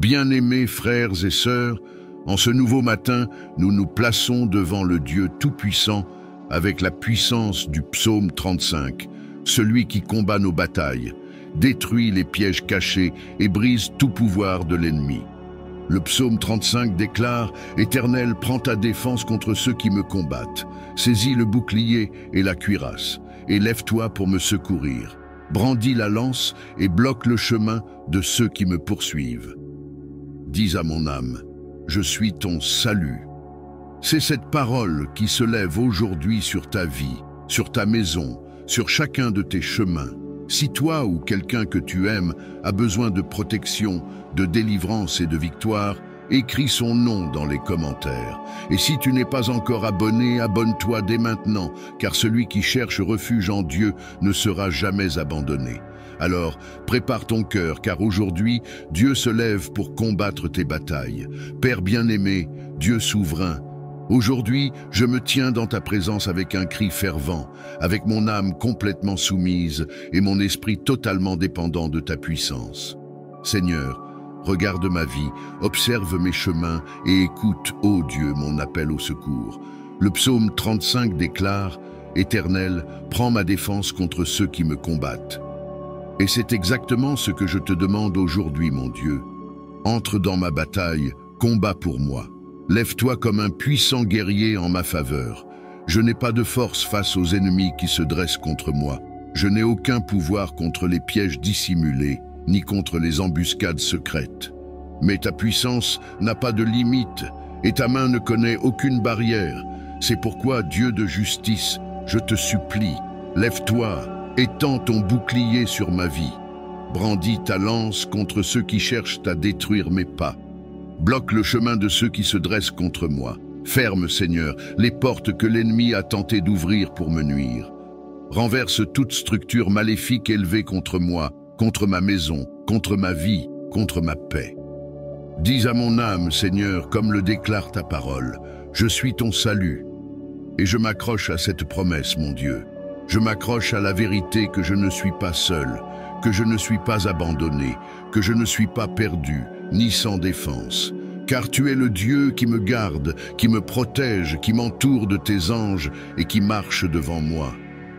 Bien-aimés frères et sœurs, en ce nouveau matin, nous nous plaçons devant le Dieu Tout-Puissant avec la puissance du psaume 35, celui qui combat nos batailles, détruit les pièges cachés et brise tout pouvoir de l'ennemi. Le psaume 35 déclare « Éternel, prends ta défense contre ceux qui me combattent. Saisis le bouclier et la cuirasse, et lève-toi pour me secourir. Brandis la lance et bloque le chemin de ceux qui me poursuivent. » Dis à mon âme, je suis ton salut. C'est cette parole qui se lève aujourd'hui sur ta vie, sur ta maison, sur chacun de tes chemins. Si toi ou quelqu'un que tu aimes a besoin de protection, de délivrance et de victoire, écris son nom dans les commentaires. Et si tu n'es pas encore abonné, abonne-toi dès maintenant, car celui qui cherche refuge en Dieu ne sera jamais abandonné. Alors, prépare ton cœur, car aujourd'hui, Dieu se lève pour combattre tes batailles. Père bien-aimé, Dieu souverain, aujourd'hui, je me tiens dans ta présence avec un cri fervent, avec mon âme complètement soumise et mon esprit totalement dépendant de ta puissance. Seigneur, regarde ma vie, observe mes chemins et écoute, ô Dieu, mon appel au secours. Le psaume 35 déclare « Éternel, prends ma défense contre ceux qui me combattent. » Et c'est exactement ce que je te demande aujourd'hui, mon Dieu. Entre dans ma bataille, combat pour moi. Lève-toi comme un puissant guerrier en ma faveur. Je n'ai pas de force face aux ennemis qui se dressent contre moi. Je n'ai aucun pouvoir contre les pièges dissimulés, ni contre les embuscades secrètes. Mais ta puissance n'a pas de limite, et ta main ne connaît aucune barrière. C'est pourquoi, Dieu de justice, je te supplie, lève-toi, étends ton bouclier sur ma vie. Brandis ta lance contre ceux qui cherchent à détruire mes pas. Bloque le chemin de ceux qui se dressent contre moi. Ferme, Seigneur, les portes que l'ennemi a tenté d'ouvrir pour me nuire. Renverse toute structure maléfique élevée contre moi, contre ma maison, contre ma vie, contre ma paix. Dis à mon âme, Seigneur, comme le déclare ta parole, je suis ton salut. Et je m'accroche à cette promesse, mon Dieu. Je m'accroche à la vérité que je ne suis pas seul, que je ne suis pas abandonné, que je ne suis pas perdu, ni sans défense. Car tu es le Dieu qui me garde, qui me protège, qui m'entoure de tes anges et qui marche devant moi.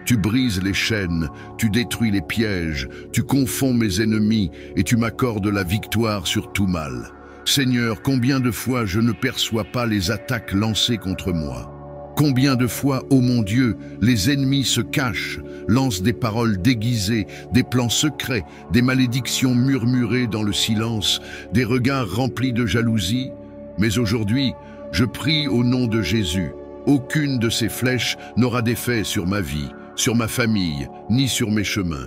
Tu brises les chaînes, tu détruis les pièges, tu confonds mes ennemis et tu m'accordes la victoire sur tout mal. Seigneur, combien de fois je ne perçois pas les attaques lancées contre moi? Combien de fois, ô mon Dieu, les ennemis se cachent, lancent des paroles déguisées, des plans secrets, des malédictions murmurées dans le silence, des regards remplis de jalousie. Mais aujourd'hui, je prie au nom de Jésus. Aucune de ces flèches n'aura d'effet sur ma vie, sur ma famille, ni sur mes chemins.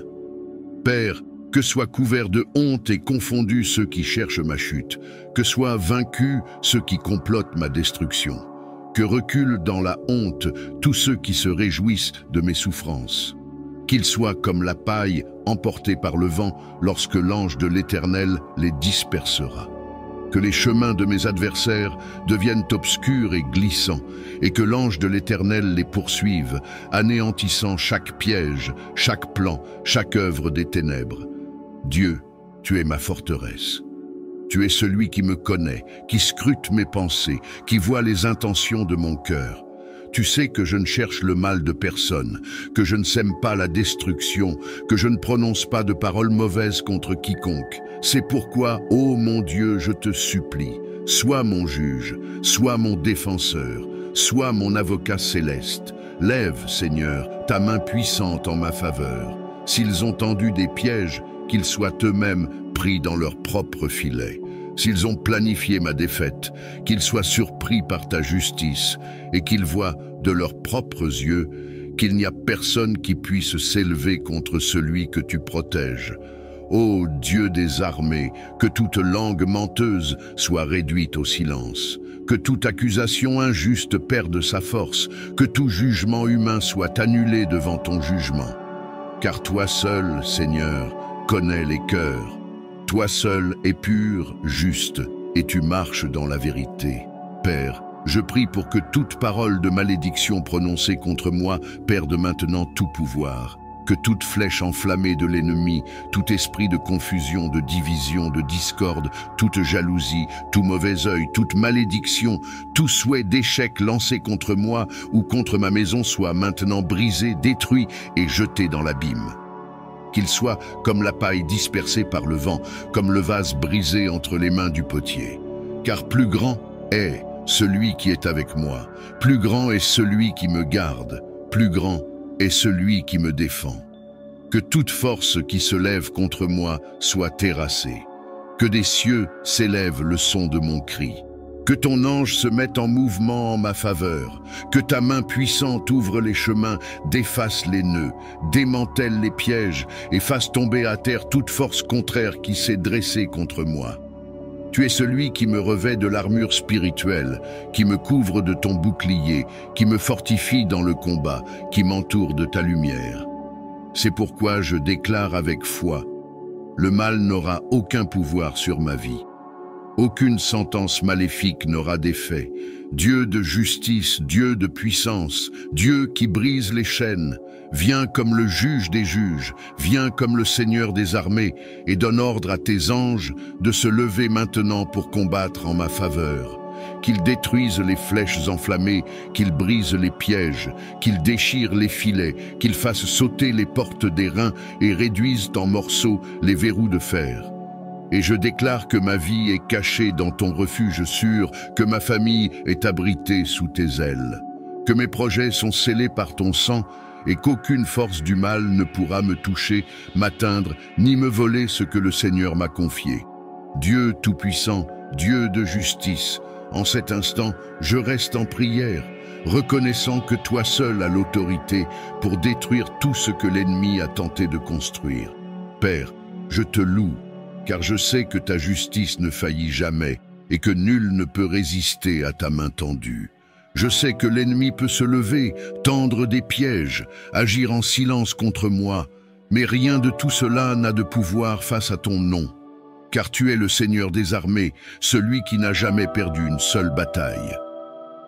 Père, que soient couverts de honte et confondus ceux qui cherchent ma chute, que soient vaincus ceux qui complotent ma destruction. Que reculent dans la honte tous ceux qui se réjouissent de mes souffrances. Qu'ils soient comme la paille emportée par le vent lorsque l'ange de l'Éternel les dispersera. Que les chemins de mes adversaires deviennent obscurs et glissants, et que l'ange de l'Éternel les poursuive, anéantissant chaque piège, chaque plan, chaque œuvre des ténèbres. Dieu, tu es ma forteresse. Tu es celui qui me connaît, qui scrute mes pensées, qui voit les intentions de mon cœur. Tu sais que je ne cherche le mal de personne, que je ne sème pas la destruction, que je ne prononce pas de paroles mauvaises contre quiconque. C'est pourquoi, ô mon Dieu, je te supplie, sois mon juge, sois mon défenseur, sois mon avocat céleste. Lève, Seigneur, ta main puissante en ma faveur. S'ils ont tendu des pièges, qu'ils soient eux-mêmes pris dans leur propre filet. S'ils ont planifié ma défaite, qu'ils soient surpris par ta justice et qu'ils voient de leurs propres yeux qu'il n'y a personne qui puisse s'élever contre celui que tu protèges. Ô Dieu des armées, que toute langue menteuse soit réduite au silence, que toute accusation injuste perde sa force, que tout jugement humain soit annulé devant ton jugement. Car toi seul, Seigneur, connais les cœurs. Toi seul es pur, juste, et tu marches dans la vérité. Père, je prie pour que toute parole de malédiction prononcée contre moi perde maintenant tout pouvoir. Que toute flèche enflammée de l'ennemi, tout esprit de confusion, de division, de discorde, toute jalousie, tout mauvais œil, toute malédiction, tout souhait d'échec lancé contre moi ou contre ma maison soit maintenant brisé, détruit et jeté dans l'abîme. Qu'il soit comme la paille dispersée par le vent, comme le vase brisé entre les mains du potier. Car plus grand est celui qui est avec moi, plus grand est celui qui me garde, plus grand est celui qui me défend. Que toute force qui se lève contre moi soit terrassée. Que des cieux s'élève le son de mon cri. Que ton ange se mette en mouvement en ma faveur. Que ta main puissante ouvre les chemins, défasse les nœuds, démantèle les pièges et fasse tomber à terre toute force contraire qui s'est dressée contre moi. Tu es celui qui me revêt de l'armure spirituelle, qui me couvre de ton bouclier, qui me fortifie dans le combat, qui m'entoure de ta lumière. C'est pourquoi je déclare avec foi, le mal n'aura aucun pouvoir sur ma vie. Aucune sentence maléfique n'aura d'effet. Dieu de justice, Dieu de puissance, Dieu qui brise les chaînes, viens comme le juge des juges, viens comme le Seigneur des armées et donne ordre à tes anges de se lever maintenant pour combattre en ma faveur. Qu'ils détruisent les flèches enflammées, qu'ils brisent les pièges, qu'ils déchirent les filets, qu'ils fassent sauter les portes d'airain et réduisent en morceaux les verrous de fer. Et je déclare que ma vie est cachée dans ton refuge sûr, que ma famille est abritée sous tes ailes, que mes projets sont scellés par ton sang et qu'aucune force du mal ne pourra me toucher, m'atteindre, ni me voler ce que le Seigneur m'a confié. Dieu Tout-Puissant, Dieu de justice, en cet instant, je reste en prière, reconnaissant que toi seul as l'autorité pour détruire tout ce que l'ennemi a tenté de construire. Père, je te loue, car je sais que ta justice ne faillit jamais et que nul ne peut résister à ta main tendue. Je sais que l'ennemi peut se lever, tendre des pièges, agir en silence contre moi, mais rien de tout cela n'a de pouvoir face à ton nom. Car tu es le Seigneur des armées, celui qui n'a jamais perdu une seule bataille.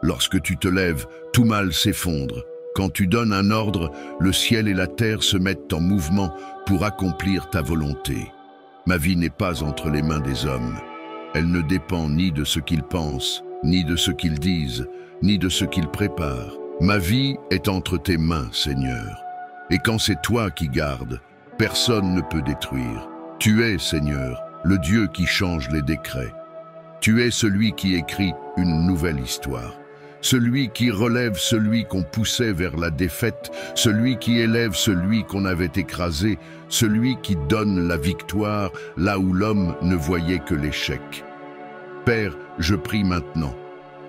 Lorsque tu te lèves, tout mal s'effondre. Quand tu donnes un ordre, le ciel et la terre se mettent en mouvement pour accomplir ta volonté. Ma vie n'est pas entre les mains des hommes. Elle ne dépend ni de ce qu'ils pensent, ni de ce qu'ils disent, ni de ce qu'ils préparent. Ma vie est entre tes mains, Seigneur. Et quand c'est toi qui gardes, personne ne peut détruire. Tu es, Seigneur, le Dieu qui change les décrets. Tu es celui qui écrit une nouvelle histoire. Celui qui relève celui qu'on poussait vers la défaite, celui qui élève celui qu'on avait écrasé, celui qui donne la victoire là où l'homme ne voyait que l'échec. Père, je prie maintenant.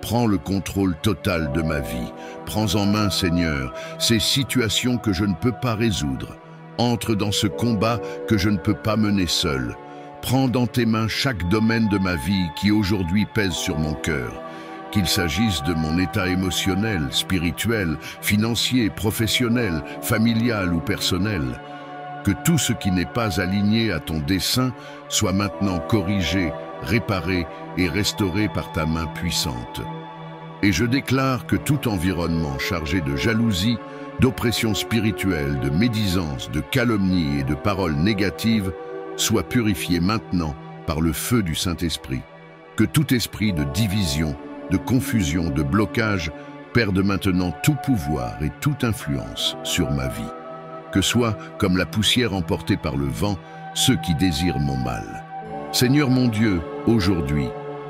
Prends le contrôle total de ma vie. Prends en main, Seigneur, ces situations que je ne peux pas résoudre. Entre dans ce combat que je ne peux pas mener seul. Prends dans tes mains chaque domaine de ma vie qui aujourd'hui pèse sur mon cœur. Qu'il s'agisse de mon état émotionnel, spirituel, financier, professionnel, familial ou personnel. Que tout ce qui n'est pas aligné à ton dessein soit maintenant corrigé, réparé et restauré par ta main puissante. Et je déclare que tout environnement chargé de jalousie, d'oppression spirituelle, de médisance, de calomnie et de paroles négatives soit purifié maintenant par le feu du Saint-Esprit. Que tout esprit de division, de confusion, de blocage perde maintenant tout pouvoir et toute influence sur ma vie. Que soit, comme la poussière emportée par le vent, ceux qui désirent mon mal. Seigneur mon Dieu, aujourd'hui,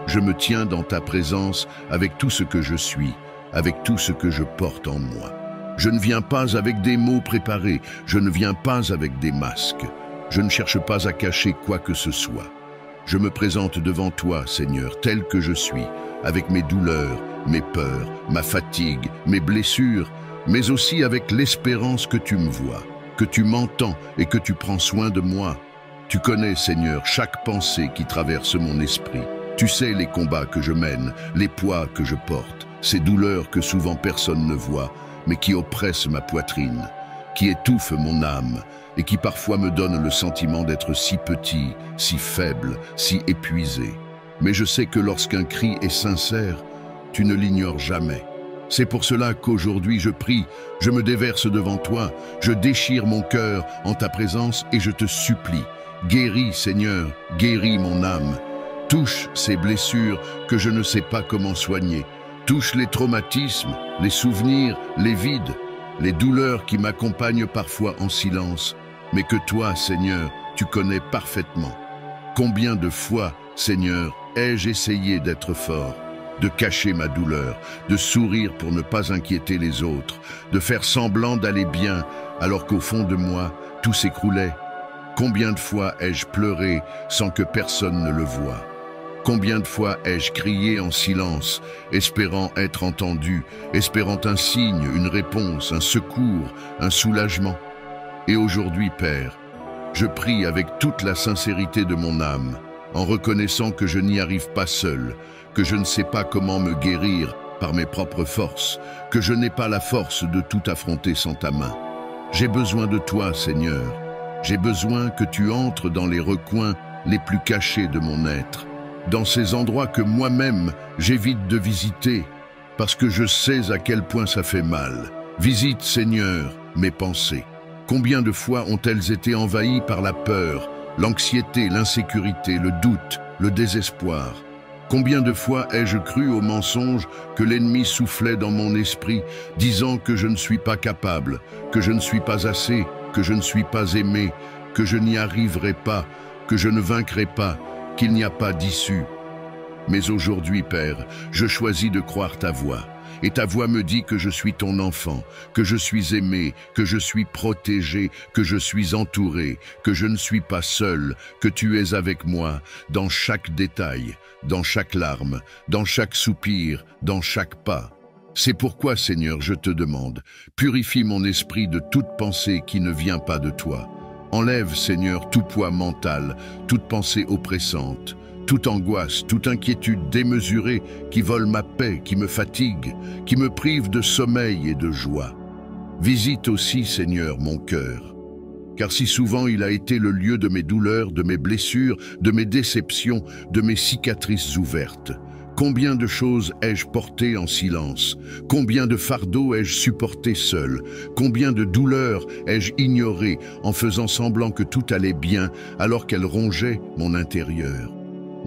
je me tiens dans ta présence avec tout ce que je suis, avec tout ce que je porte en moi. Je ne viens pas avec des mots préparés, je ne viens pas avec des masques. Je ne cherche pas à cacher quoi que ce soit. Je me présente devant toi, Seigneur, tel que je suis, avec mes douleurs, mes peurs, ma fatigue, mes blessures, mais aussi avec l'espérance que tu me vois, que tu m'entends et que tu prends soin de moi. Tu connais, Seigneur, chaque pensée qui traverse mon esprit. Tu sais les combats que je mène, les poids que je porte, ces douleurs que souvent personne ne voit, mais qui oppressent ma poitrine, qui étouffent mon âme et qui parfois me donnent le sentiment d'être si petit, si faible, si épuisé. Mais je sais que lorsqu'un cri est sincère, tu ne l'ignores jamais. C'est pour cela qu'aujourd'hui je prie, je me déverse devant toi, je déchire mon cœur en ta présence et je te supplie. Guéris, Seigneur, guéris mon âme. Touche ces blessures que je ne sais pas comment soigner. Touche les traumatismes, les souvenirs, les vides, les douleurs qui m'accompagnent parfois en silence, mais que toi, Seigneur, tu connais parfaitement. Combien de fois, Seigneur, ai-je essayé d'être fort, de cacher ma douleur, de sourire pour ne pas inquiéter les autres, de faire semblant d'aller bien, alors qu'au fond de moi, tout s'écroulait. Combien de fois ai-je pleuré sans que personne ne le voie? Combien de fois ai-je crié en silence, espérant être entendu, espérant un signe, une réponse, un secours, un soulagement? Et aujourd'hui, Père, je prie avec toute la sincérité de mon âme, en reconnaissant que je n'y arrive pas seul, que je ne sais pas comment me guérir par mes propres forces, que je n'ai pas la force de tout affronter sans ta main. J'ai besoin de toi, Seigneur. J'ai besoin que tu entres dans les recoins les plus cachés de mon être, dans ces endroits que moi-même j'évite de visiter, parce que je sais à quel point ça fait mal. Visite, Seigneur, mes pensées. Combien de fois ont-elles été envahies par la peur, l'anxiété, l'insécurité, le doute, le désespoir? Combien de fois ai-je cru aux mensonges que l'ennemi soufflait dans mon esprit, disant que je ne suis pas capable, que je ne suis pas assez, que je ne suis pas aimé, que je n'y arriverai pas, que je ne vaincrai pas, qu'il n'y a pas d'issue. Mais aujourd'hui, Père, je choisis de croire ta voix. Et ta voix me dit que je suis ton enfant, que je suis aimé, que je suis protégé, que je suis entouré, que je ne suis pas seul, que tu es avec moi dans chaque détail, dans chaque larme, dans chaque soupir, dans chaque pas. C'est pourquoi, Seigneur, je te demande, purifie mon esprit de toute pensée qui ne vient pas de toi. Enlève, Seigneur, tout poids mental, toute pensée oppressante, toute angoisse, toute inquiétude démesurée qui vole ma paix, qui me fatigue, qui me prive de sommeil et de joie. Visite aussi, Seigneur, mon cœur, car si souvent il a été le lieu de mes douleurs, de mes blessures, de mes déceptions, de mes cicatrices ouvertes. Combien de choses ai-je portées en silence? Combien de fardeaux ai-je supporté seul? Combien de douleurs ai-je ignorées en faisant semblant que tout allait bien alors qu'elles rongeaient mon intérieur?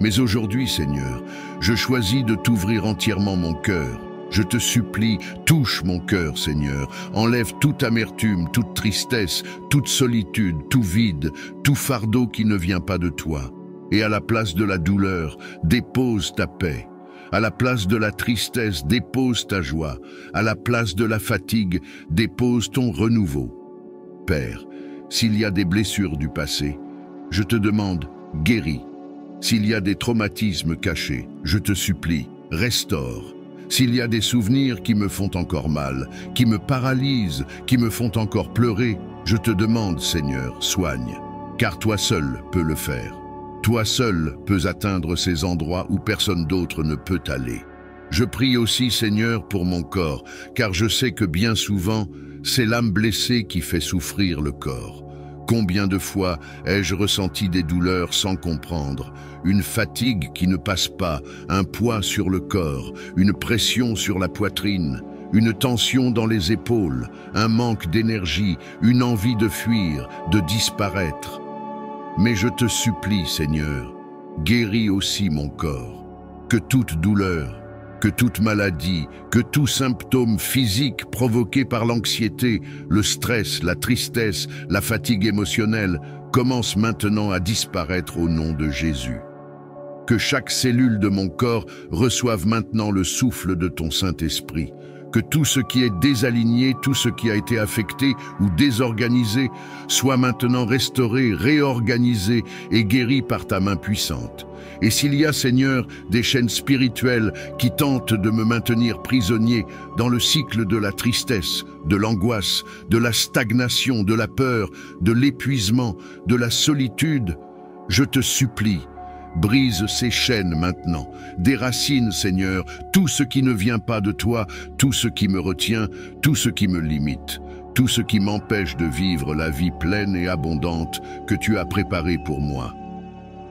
Mais aujourd'hui, Seigneur, je choisis de t'ouvrir entièrement mon cœur. Je te supplie, touche mon cœur, Seigneur. Enlève toute amertume, toute tristesse, toute solitude, tout vide, tout fardeau qui ne vient pas de toi. Et à la place de la douleur, dépose ta paix. À la place de la tristesse, dépose ta joie. À la place de la fatigue, dépose ton renouveau. Père, s'il y a des blessures du passé, je te demande, guéris. S'il y a des traumatismes cachés, je te supplie, restaure. S'il y a des souvenirs qui me font encore mal, qui me paralysent, qui me font encore pleurer, je te demande, Seigneur, soigne, car toi seul peux le faire. Toi seul peux atteindre ces endroits où personne d'autre ne peut aller. Je prie aussi, Seigneur, pour mon corps, car je sais que bien souvent, c'est l'âme blessée qui fait souffrir le corps. Combien de fois ai-je ressenti des douleurs sans comprendre, une fatigue qui ne passe pas, un poids sur le corps, une pression sur la poitrine, une tension dans les épaules, un manque d'énergie, une envie de fuir, de disparaître. Mais je te supplie, Seigneur, guéris aussi mon corps, que toute douleur, que toute maladie, que tout symptôme physique provoqué par l'anxiété, le stress, la tristesse, la fatigue émotionnelle commence maintenant à disparaître au nom de Jésus. Que chaque cellule de mon corps reçoive maintenant le souffle de ton Saint-Esprit. Que tout ce qui est désaligné, tout ce qui a été affecté ou désorganisé soit maintenant restauré, réorganisé et guéri par ta main puissante. Et s'il y a, Seigneur, des chaînes spirituelles qui tentent de me maintenir prisonnier dans le cycle de la tristesse, de l'angoisse, de la stagnation, de la peur, de l'épuisement, de la solitude, je te supplie, brise ces chaînes maintenant, déracine, Seigneur, tout ce qui ne vient pas de toi, tout ce qui me retient, tout ce qui me limite, tout ce qui m'empêche de vivre la vie pleine et abondante que tu as préparée pour moi.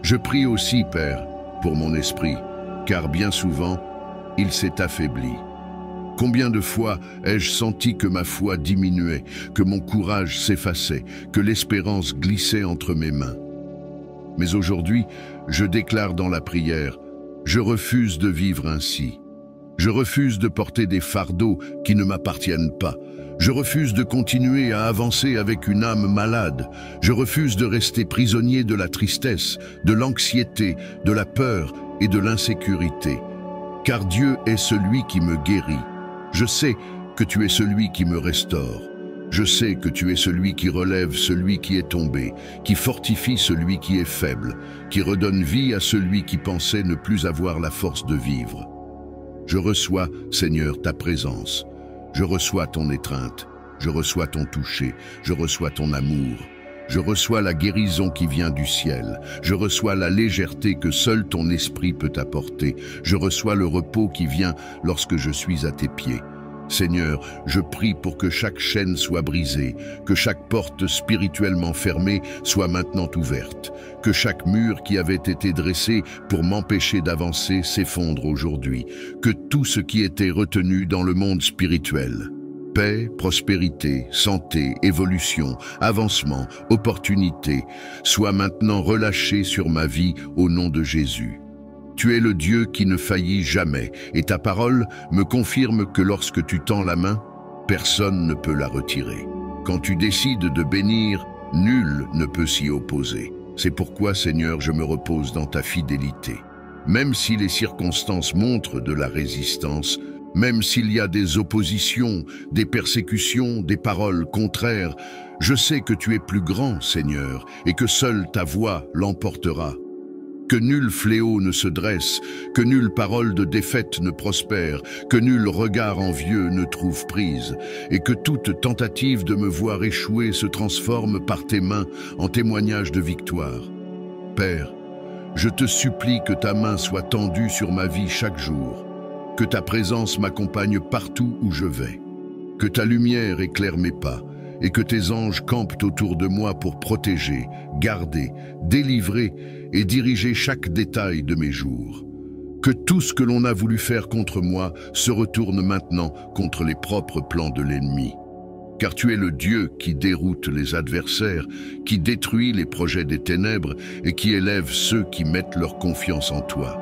Je prie aussi, Père, pour mon esprit, car bien souvent, il s'est affaibli. Combien de fois ai-je senti que ma foi diminuait, que mon courage s'effaçait, que l'espérance glissait entre mes mains. Mais aujourd'hui, je déclare dans la prière, je refuse de vivre ainsi. Je refuse de porter des fardeaux qui ne m'appartiennent pas. Je refuse de continuer à avancer avec une âme malade. Je refuse de rester prisonnier de la tristesse, de l'anxiété, de la peur et de l'insécurité. Car Dieu est celui qui me guérit. Je sais que tu es celui qui me restaure. Je sais que tu es celui qui relève celui qui est tombé, qui fortifie celui qui est faible, qui redonne vie à celui qui pensait ne plus avoir la force de vivre. Je reçois, Seigneur, ta présence. Je reçois ton étreinte. Je reçois ton toucher. Je reçois ton amour. Je reçois la guérison qui vient du ciel. Je reçois la légèreté que seul ton esprit peut apporter. Je reçois le repos qui vient lorsque je suis à tes pieds. Seigneur, je prie pour que chaque chaîne soit brisée, que chaque porte spirituellement fermée soit maintenant ouverte, que chaque mur qui avait été dressé pour m'empêcher d'avancer s'effondre aujourd'hui, que tout ce qui était retenu dans le monde spirituel, paix, prospérité, santé, évolution, avancement, opportunité, soit maintenant relâché sur ma vie au nom de Jésus. Tu es le Dieu qui ne faillit jamais, et ta parole me confirme que lorsque tu tends la main, personne ne peut la retirer. Quand tu décides de bénir, nul ne peut s'y opposer. C'est pourquoi, Seigneur, je me repose dans ta fidélité. Même si les circonstances montrent de la résistance, même s'il y a des oppositions, des persécutions, des paroles contraires, je sais que tu es plus grand, Seigneur, et que seule ta voix l'emportera. Que nul fléau ne se dresse, que nulle parole de défaite ne prospère, que nul regard envieux ne trouve prise, et que toute tentative de me voir échouer se transforme par tes mains en témoignage de victoire. Père, je te supplie que ta main soit tendue sur ma vie chaque jour, que ta présence m'accompagne partout où je vais, que ta lumière éclaire mes pas, et que tes anges campent autour de moi pour protéger, garder, délivrer et diriger chaque détail de mes jours. Que tout ce que l'on a voulu faire contre moi se retourne maintenant contre les propres plans de l'ennemi. Car tu es le Dieu qui déroute les adversaires, qui détruit les projets des ténèbres et qui élève ceux qui mettent leur confiance en toi.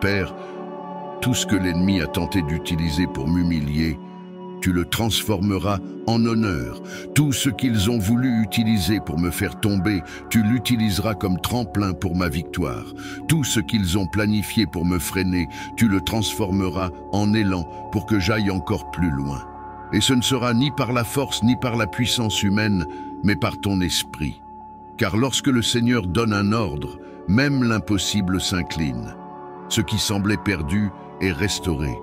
Père, tout ce que l'ennemi a tenté d'utiliser pour m'humilier, tu le transformeras en honneur. Tout ce qu'ils ont voulu utiliser pour me faire tomber, tu l'utiliseras comme tremplin pour ma victoire. Tout ce qu'ils ont planifié pour me freiner, tu le transformeras en élan pour que j'aille encore plus loin. Et ce ne sera ni par la force ni par la puissance humaine, mais par ton esprit. Car lorsque le Seigneur donne un ordre, même l'impossible s'incline. Ce qui semblait perdu est restauré.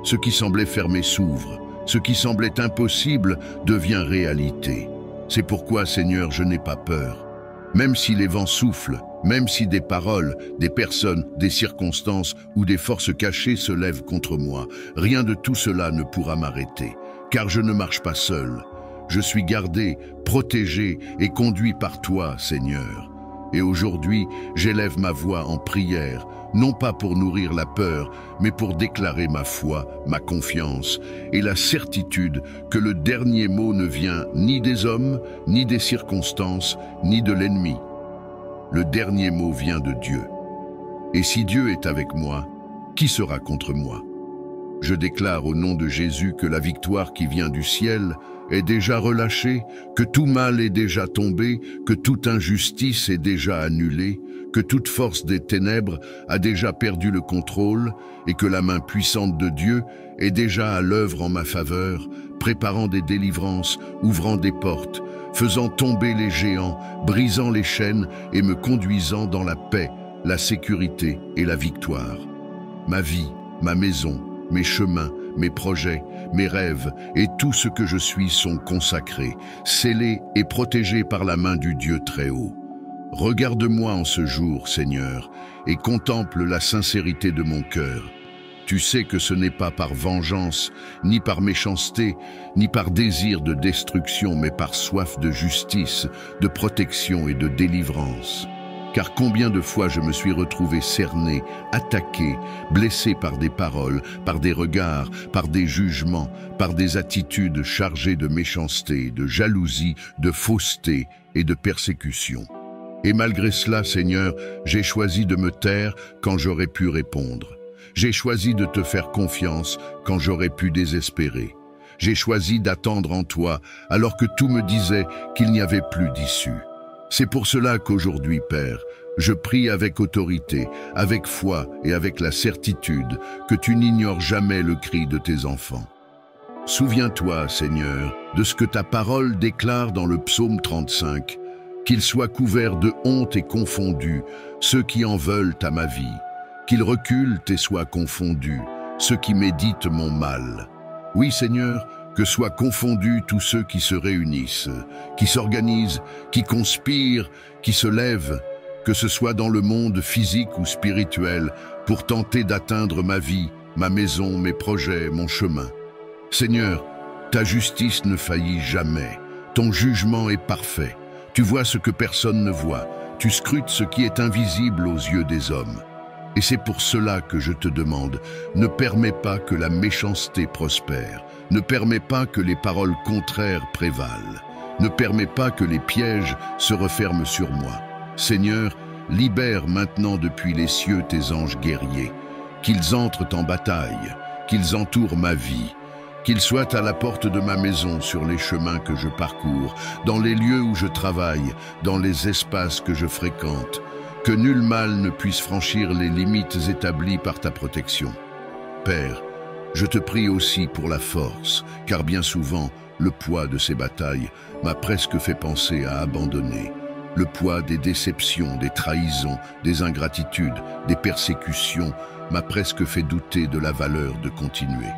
Ce qui semblait fermé s'ouvre. Ce qui semblait impossible devient réalité. C'est pourquoi, Seigneur, je n'ai pas peur. Même si les vents soufflent, même si des paroles, des personnes, des circonstances ou des forces cachées se lèvent contre moi, rien de tout cela ne pourra m'arrêter, car je ne marche pas seul. Je suis gardé, protégé et conduit par toi, Seigneur. Et aujourd'hui, j'élève ma voix en prière, non pas pour nourrir la peur, mais pour déclarer ma foi, ma confiance et la certitude que le dernier mot ne vient ni des hommes, ni des circonstances, ni de l'ennemi. Le dernier mot vient de Dieu. Et si Dieu est avec moi, qui sera contre moi? Je déclare au nom de Jésus que la victoire qui vient du ciel est déjà relâchée, que tout mal est déjà tombé, que toute injustice est déjà annulée, que toute force des ténèbres a déjà perdu le contrôle et que la main puissante de Dieu est déjà à l'œuvre en ma faveur, préparant des délivrances, ouvrant des portes, faisant tomber les géants, brisant les chaînes et me conduisant dans la paix, la sécurité et la victoire. Ma vie, ma maison, mes chemins, mes projets, mes rêves et tout ce que je suis sont consacrés, scellés et protégés par la main du Dieu très haut. Regarde-moi en ce jour, Seigneur, et contemple la sincérité de mon cœur. Tu sais que ce n'est pas par vengeance, ni par méchanceté, ni par désir de destruction, mais par soif de justice, de protection et de délivrance. Car combien de fois je me suis retrouvé cerné, attaqué, blessé par des paroles, par des regards, par des jugements, par des attitudes chargées de méchanceté, de jalousie, de fausseté et de persécution. Et malgré cela, Seigneur, j'ai choisi de me taire quand j'aurais pu répondre. J'ai choisi de te faire confiance quand j'aurais pu désespérer. J'ai choisi d'attendre en toi alors que tout me disait qu'il n'y avait plus d'issue. C'est pour cela qu'aujourd'hui, Père, je prie avec autorité, avec foi et avec la certitude que tu n'ignores jamais le cri de tes enfants. Souviens-toi, Seigneur, de ce que ta parole déclare dans le psaume 35, qu'ils soient couverts de honte et confondus, ceux qui en veulent à ma vie, qu'ils reculent et soient confondus, ceux qui méditent mon mal. Oui, Seigneur, que soient confondus tous ceux qui se réunissent, qui s'organisent, qui conspirent, qui se lèvent, que ce soit dans le monde physique ou spirituel, pour tenter d'atteindre ma vie, ma maison, mes projets, mon chemin. Seigneur, ta justice ne faillit jamais, ton jugement est parfait. Tu vois ce que personne ne voit, tu scrutes ce qui est invisible aux yeux des hommes. Et c'est pour cela que je te demande, ne permets pas que la méchanceté prospère, ne permets pas que les paroles contraires prévalent, ne permets pas que les pièges se referment sur moi. Seigneur, libère maintenant depuis les cieux tes anges guerriers, qu'ils entrent en bataille, qu'ils entourent ma vie, qu'ils soient à la porte de ma maison sur les chemins que je parcours, dans les lieux où je travaille, dans les espaces que je fréquente, que nul mal ne puisse franchir les limites établies par ta protection. Père, je te prie aussi pour la force, car bien souvent, le poids de ces batailles m'a presque fait penser à abandonner. Le poids des déceptions, des trahisons, des ingratitudes, des persécutions m'a presque fait douter de la valeur de continuer.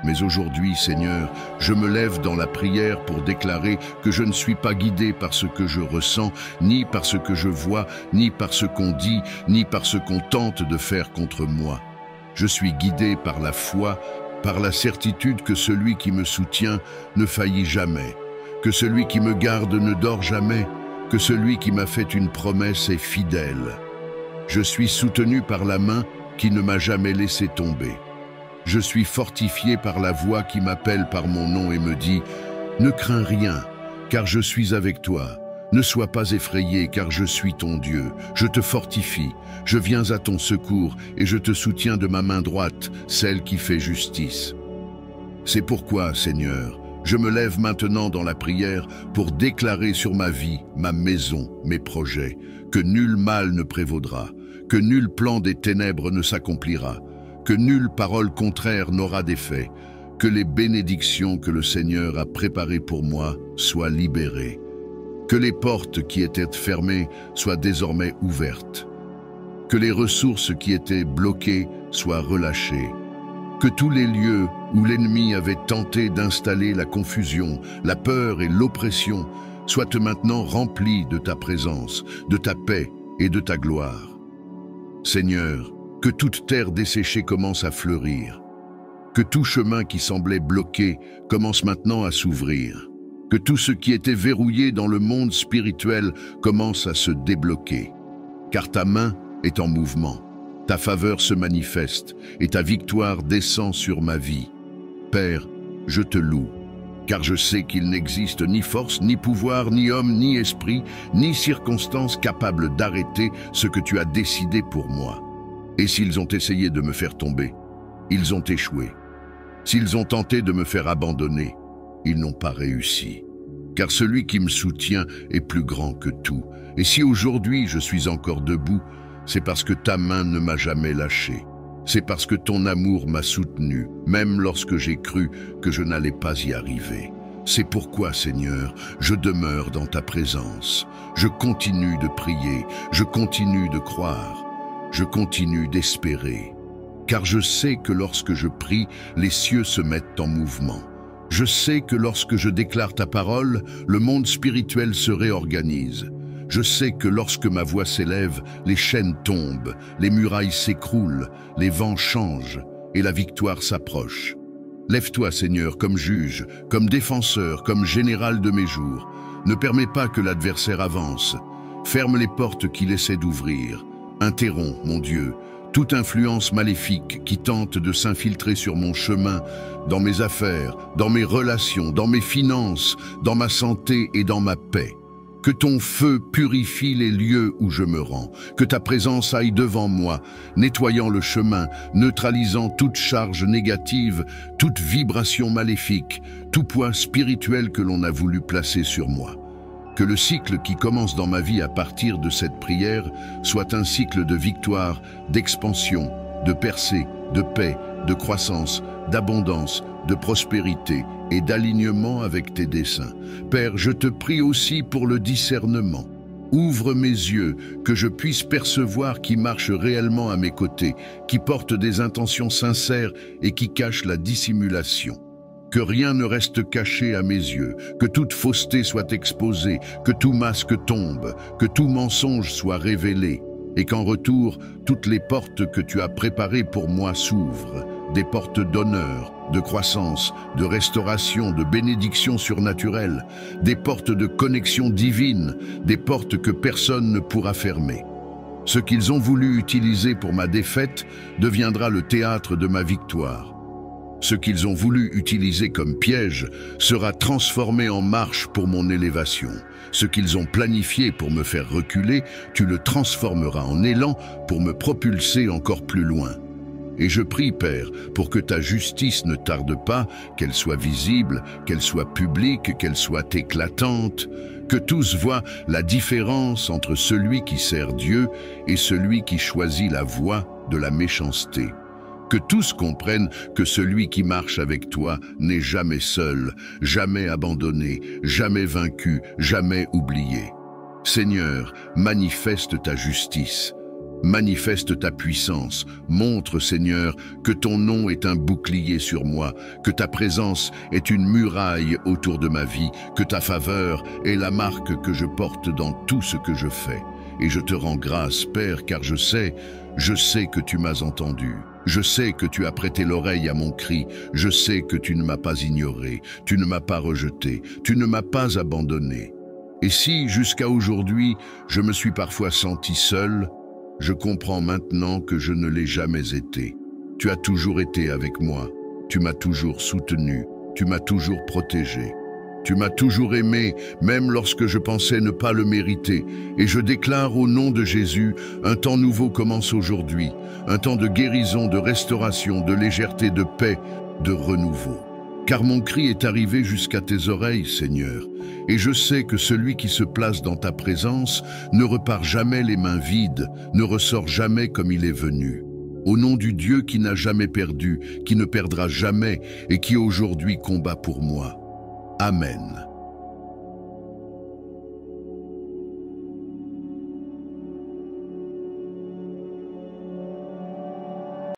Mais aujourd'hui, Seigneur, je me lève dans la prière pour déclarer que je ne suis pas guidé par ce que je ressens, ni par ce que je vois, ni par ce qu'on dit, ni par ce qu'on tente de faire contre moi. Je suis guidé par la foi, par la certitude que celui qui me soutient ne faillit jamais, que celui qui me garde ne dort jamais, que celui qui m'a fait une promesse est fidèle. Je suis soutenu par la main qui ne m'a jamais laissé tomber. Je suis fortifié par la voix qui m'appelle par mon nom et me dit « Ne crains rien, car je suis avec toi. Ne sois pas effrayé, car je suis ton Dieu. Je te fortifie, je viens à ton secours et je te soutiens de ma main droite, celle qui fait justice. » C'est pourquoi, Seigneur, je me lève maintenant dans la prière pour déclarer sur ma vie, ma maison, mes projets, que nul mal ne prévaudra, que nul plan des ténèbres ne s'accomplira, que nulle parole contraire n'aura d'effet, que les bénédictions que le Seigneur a préparées pour moi soient libérées, que les portes qui étaient fermées soient désormais ouvertes, que les ressources qui étaient bloquées soient relâchées, que tous les lieux où l'ennemi avait tenté d'installer la confusion, la peur et l'oppression soient maintenant remplis de ta présence, de ta paix et de ta gloire. Seigneur, que toute terre desséchée commence à fleurir, que tout chemin qui semblait bloqué commence maintenant à s'ouvrir, que tout ce qui était verrouillé dans le monde spirituel commence à se débloquer, car ta main est en mouvement, ta faveur se manifeste et ta victoire descend sur ma vie. Père, je te loue, car je sais qu'il n'existe ni force, ni pouvoir, ni homme, ni esprit, ni circonstance capable d'arrêter ce que tu as décidé pour moi. Et s'ils ont essayé de me faire tomber, ils ont échoué. S'ils ont tenté de me faire abandonner, ils n'ont pas réussi. Car celui qui me soutient est plus grand que tout. Et si aujourd'hui je suis encore debout, c'est parce que ta main ne m'a jamais lâché. C'est parce que ton amour m'a soutenu, même lorsque j'ai cru que je n'allais pas y arriver. C'est pourquoi, Seigneur, je demeure dans ta présence. Je continue de prier, je continue de croire. Je continue d'espérer, car je sais que lorsque je prie, les cieux se mettent en mouvement. Je sais que lorsque je déclare ta parole, le monde spirituel se réorganise. Je sais que lorsque ma voix s'élève, les chaînes tombent, les murailles s'écroulent, les vents changent et la victoire s'approche. Lève-toi, Seigneur, comme juge, comme défenseur, comme général de mes jours. Ne permets pas que l'adversaire avance. Ferme les portes qu'il essaie d'ouvrir. Interromps, mon Dieu, toute influence maléfique qui tente de s'infiltrer sur mon chemin, dans mes affaires, dans mes relations, dans mes finances, dans ma santé et dans ma paix. Que ton feu purifie les lieux où je me rends, que ta présence aille devant moi, nettoyant le chemin, neutralisant toute charge négative, toute vibration maléfique, tout poids spirituel que l'on a voulu placer sur moi. Que le cycle qui commence dans ma vie à partir de cette prière soit un cycle de victoire, d'expansion, de percée, de paix, de croissance, d'abondance, de prospérité et d'alignement avec tes desseins. Père, je te prie aussi pour le discernement. Ouvre mes yeux, que je puisse percevoir qui marche réellement à mes côtés, qui porte des intentions sincères et qui cache la dissimulation. Que rien ne reste caché à mes yeux, que toute fausseté soit exposée, que tout masque tombe, que tout mensonge soit révélé, et qu'en retour, toutes les portes que tu as préparées pour moi s'ouvrent, des portes d'honneur, de croissance, de restauration, de bénédiction surnaturelle, des portes de connexion divine, des portes que personne ne pourra fermer. Ce qu'ils ont voulu utiliser pour ma défaite deviendra le théâtre de ma victoire. Ce qu'ils ont voulu utiliser comme piège sera transformé en marche pour mon élévation. Ce qu'ils ont planifié pour me faire reculer, tu le transformeras en élan pour me propulser encore plus loin. Et je prie, Père, pour que ta justice ne tarde pas, qu'elle soit visible, qu'elle soit publique, qu'elle soit éclatante, que tous voient la différence entre celui qui sert Dieu et celui qui choisit la voie de la méchanceté. Que tous comprennent que celui qui marche avec toi n'est jamais seul, jamais abandonné, jamais vaincu, jamais oublié. Seigneur, manifeste ta justice. Manifeste ta puissance, montre, Seigneur, que ton nom est un bouclier sur moi, que ta présence est une muraille autour de ma vie, que ta faveur est la marque que je porte dans tout ce que je fais. Et je te rends grâce, Père, car je sais que tu m'as entendu. Je sais que tu as prêté l'oreille à mon cri, je sais que tu ne m'as pas ignoré, tu ne m'as pas rejeté, tu ne m'as pas abandonné. Et si, jusqu'à aujourd'hui, je me suis parfois senti seul, je comprends maintenant que je ne l'ai jamais été. Tu as toujours été avec moi, tu m'as toujours soutenu, tu m'as toujours protégé. Tu m'as toujours aimé, même lorsque je pensais ne pas le mériter. Et je déclare au nom de Jésus, un temps nouveau commence aujourd'hui, un temps de guérison, de restauration, de légèreté, de paix, de renouveau. Car mon cri est arrivé jusqu'à tes oreilles, Seigneur, et je sais que celui qui se place dans ta présence ne repart jamais les mains vides, ne ressort jamais comme il est venu. Au nom du Dieu qui n'a jamais perdu, qui ne perdra jamais et qui aujourd'hui combat pour moi. Amen.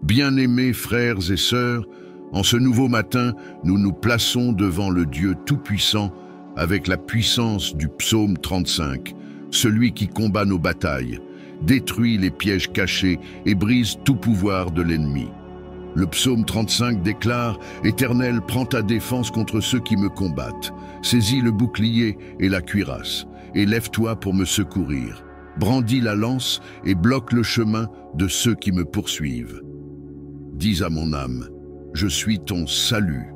Bien-aimés frères et sœurs, en ce nouveau matin, nous nous plaçons devant le Dieu Tout-Puissant avec la puissance du psaume 35, celui qui combat nos batailles, détruit les pièges cachés et brise tout pouvoir de l'ennemi. Le psaume 35 déclare « Éternel, prends ta défense contre ceux qui me combattent. Saisis le bouclier et la cuirasse, et lève-toi pour me secourir. Brandis la lance et bloque le chemin de ceux qui me poursuivent. Dis à mon âme, je suis ton salut. »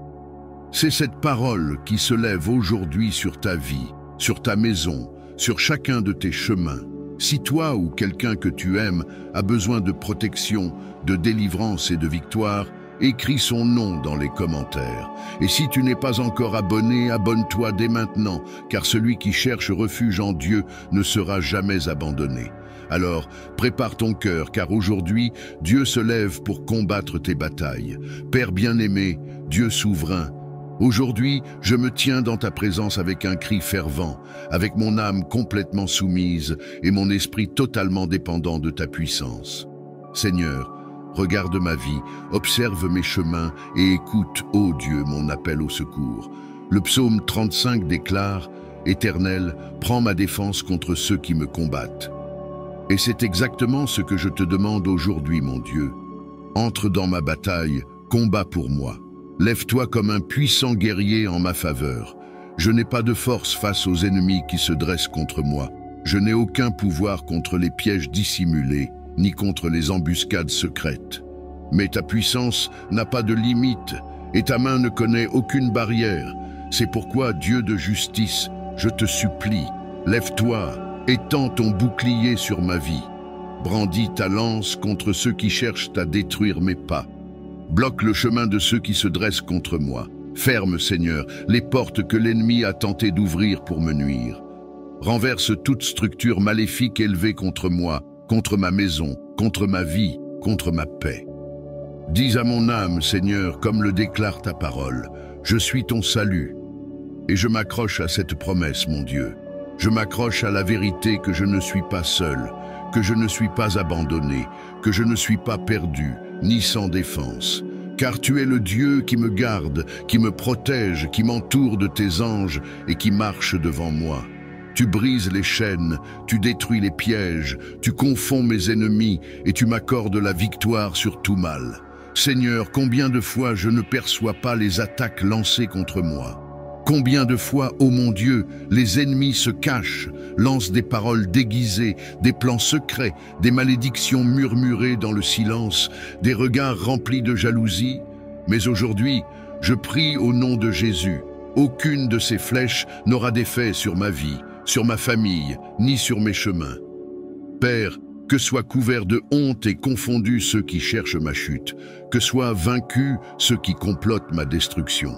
C'est cette parole qui se lève aujourd'hui sur ta vie, sur ta maison, sur chacun de tes chemins. Si toi ou quelqu'un que tu aimes a besoin de protection, de délivrance et de victoire, écris son nom dans les commentaires. Et si tu n'es pas encore abonné, abonne-toi dès maintenant, car celui qui cherche refuge en Dieu ne sera jamais abandonné. Alors, prépare ton cœur, car aujourd'hui, Dieu se lève pour combattre tes batailles. Père bien-aimé, Dieu souverain, aujourd'hui, je me tiens dans ta présence avec un cri fervent, avec mon âme complètement soumise et mon esprit totalement dépendant de ta puissance. Seigneur, regarde ma vie, observe mes chemins et écoute, ô Dieu, mon appel au secours. Le psaume 35 déclare « Éternel, prends ma défense contre ceux qui me combattent. » Et c'est exactement ce que je te demande aujourd'hui, mon Dieu. Entre dans ma bataille, combat pour moi. Lève-toi comme un puissant guerrier en ma faveur. Je n'ai pas de force face aux ennemis qui se dressent contre moi. Je n'ai aucun pouvoir contre les pièges dissimulés, ni contre les embuscades secrètes. Mais ta puissance n'a pas de limite, et ta main ne connaît aucune barrière. C'est pourquoi, Dieu de justice, je te supplie, lève-toi, étends ton bouclier sur ma vie. Brandis ta lance contre ceux qui cherchent à détruire mes pas. Bloque le chemin de ceux qui se dressent contre moi. Ferme, Seigneur, les portes que l'ennemi a tenté d'ouvrir pour me nuire. Renverse toute structure maléfique élevée contre moi, contre ma maison, contre ma vie, contre ma paix. Dis à mon âme, Seigneur, comme le déclare ta parole, je suis ton salut. Et je m'accroche à cette promesse, mon Dieu. Je m'accroche à la vérité que je ne suis pas seul, que je ne suis pas abandonné, que je ne suis pas perdu, ni sans défense. Car tu es le Dieu qui me garde, qui me protège, qui m'entoure de tes anges et qui marche devant moi. Tu brises les chaînes, tu détruis les pièges, tu confonds mes ennemis et tu m'accordes la victoire sur tout mal. Seigneur, combien de fois je ne perçois pas les attaques lancées contre moi? Combien de fois, ô mon Dieu, les ennemis se cachent, lancent des paroles déguisées, des plans secrets, des malédictions murmurées dans le silence, des regards remplis de jalousie. Mais aujourd'hui, je prie au nom de Jésus. Aucune de ces flèches n'aura d'effet sur ma vie, sur ma famille, ni sur mes chemins. Père, que soient couverts de honte et confondus ceux qui cherchent ma chute, que soient vaincus ceux qui complotent ma destruction.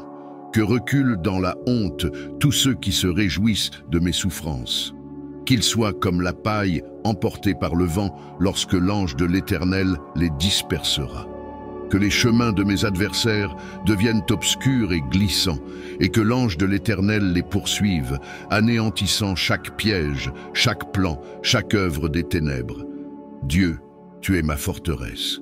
Que reculent dans la honte tous ceux qui se réjouissent de mes souffrances. Qu'ils soient comme la paille emportée par le vent lorsque l'ange de l'Éternel les dispersera. Que les chemins de mes adversaires deviennent obscurs et glissants, et que l'ange de l'Éternel les poursuive, anéantissant chaque piège, chaque plan, chaque œuvre des ténèbres. Dieu, tu es ma forteresse.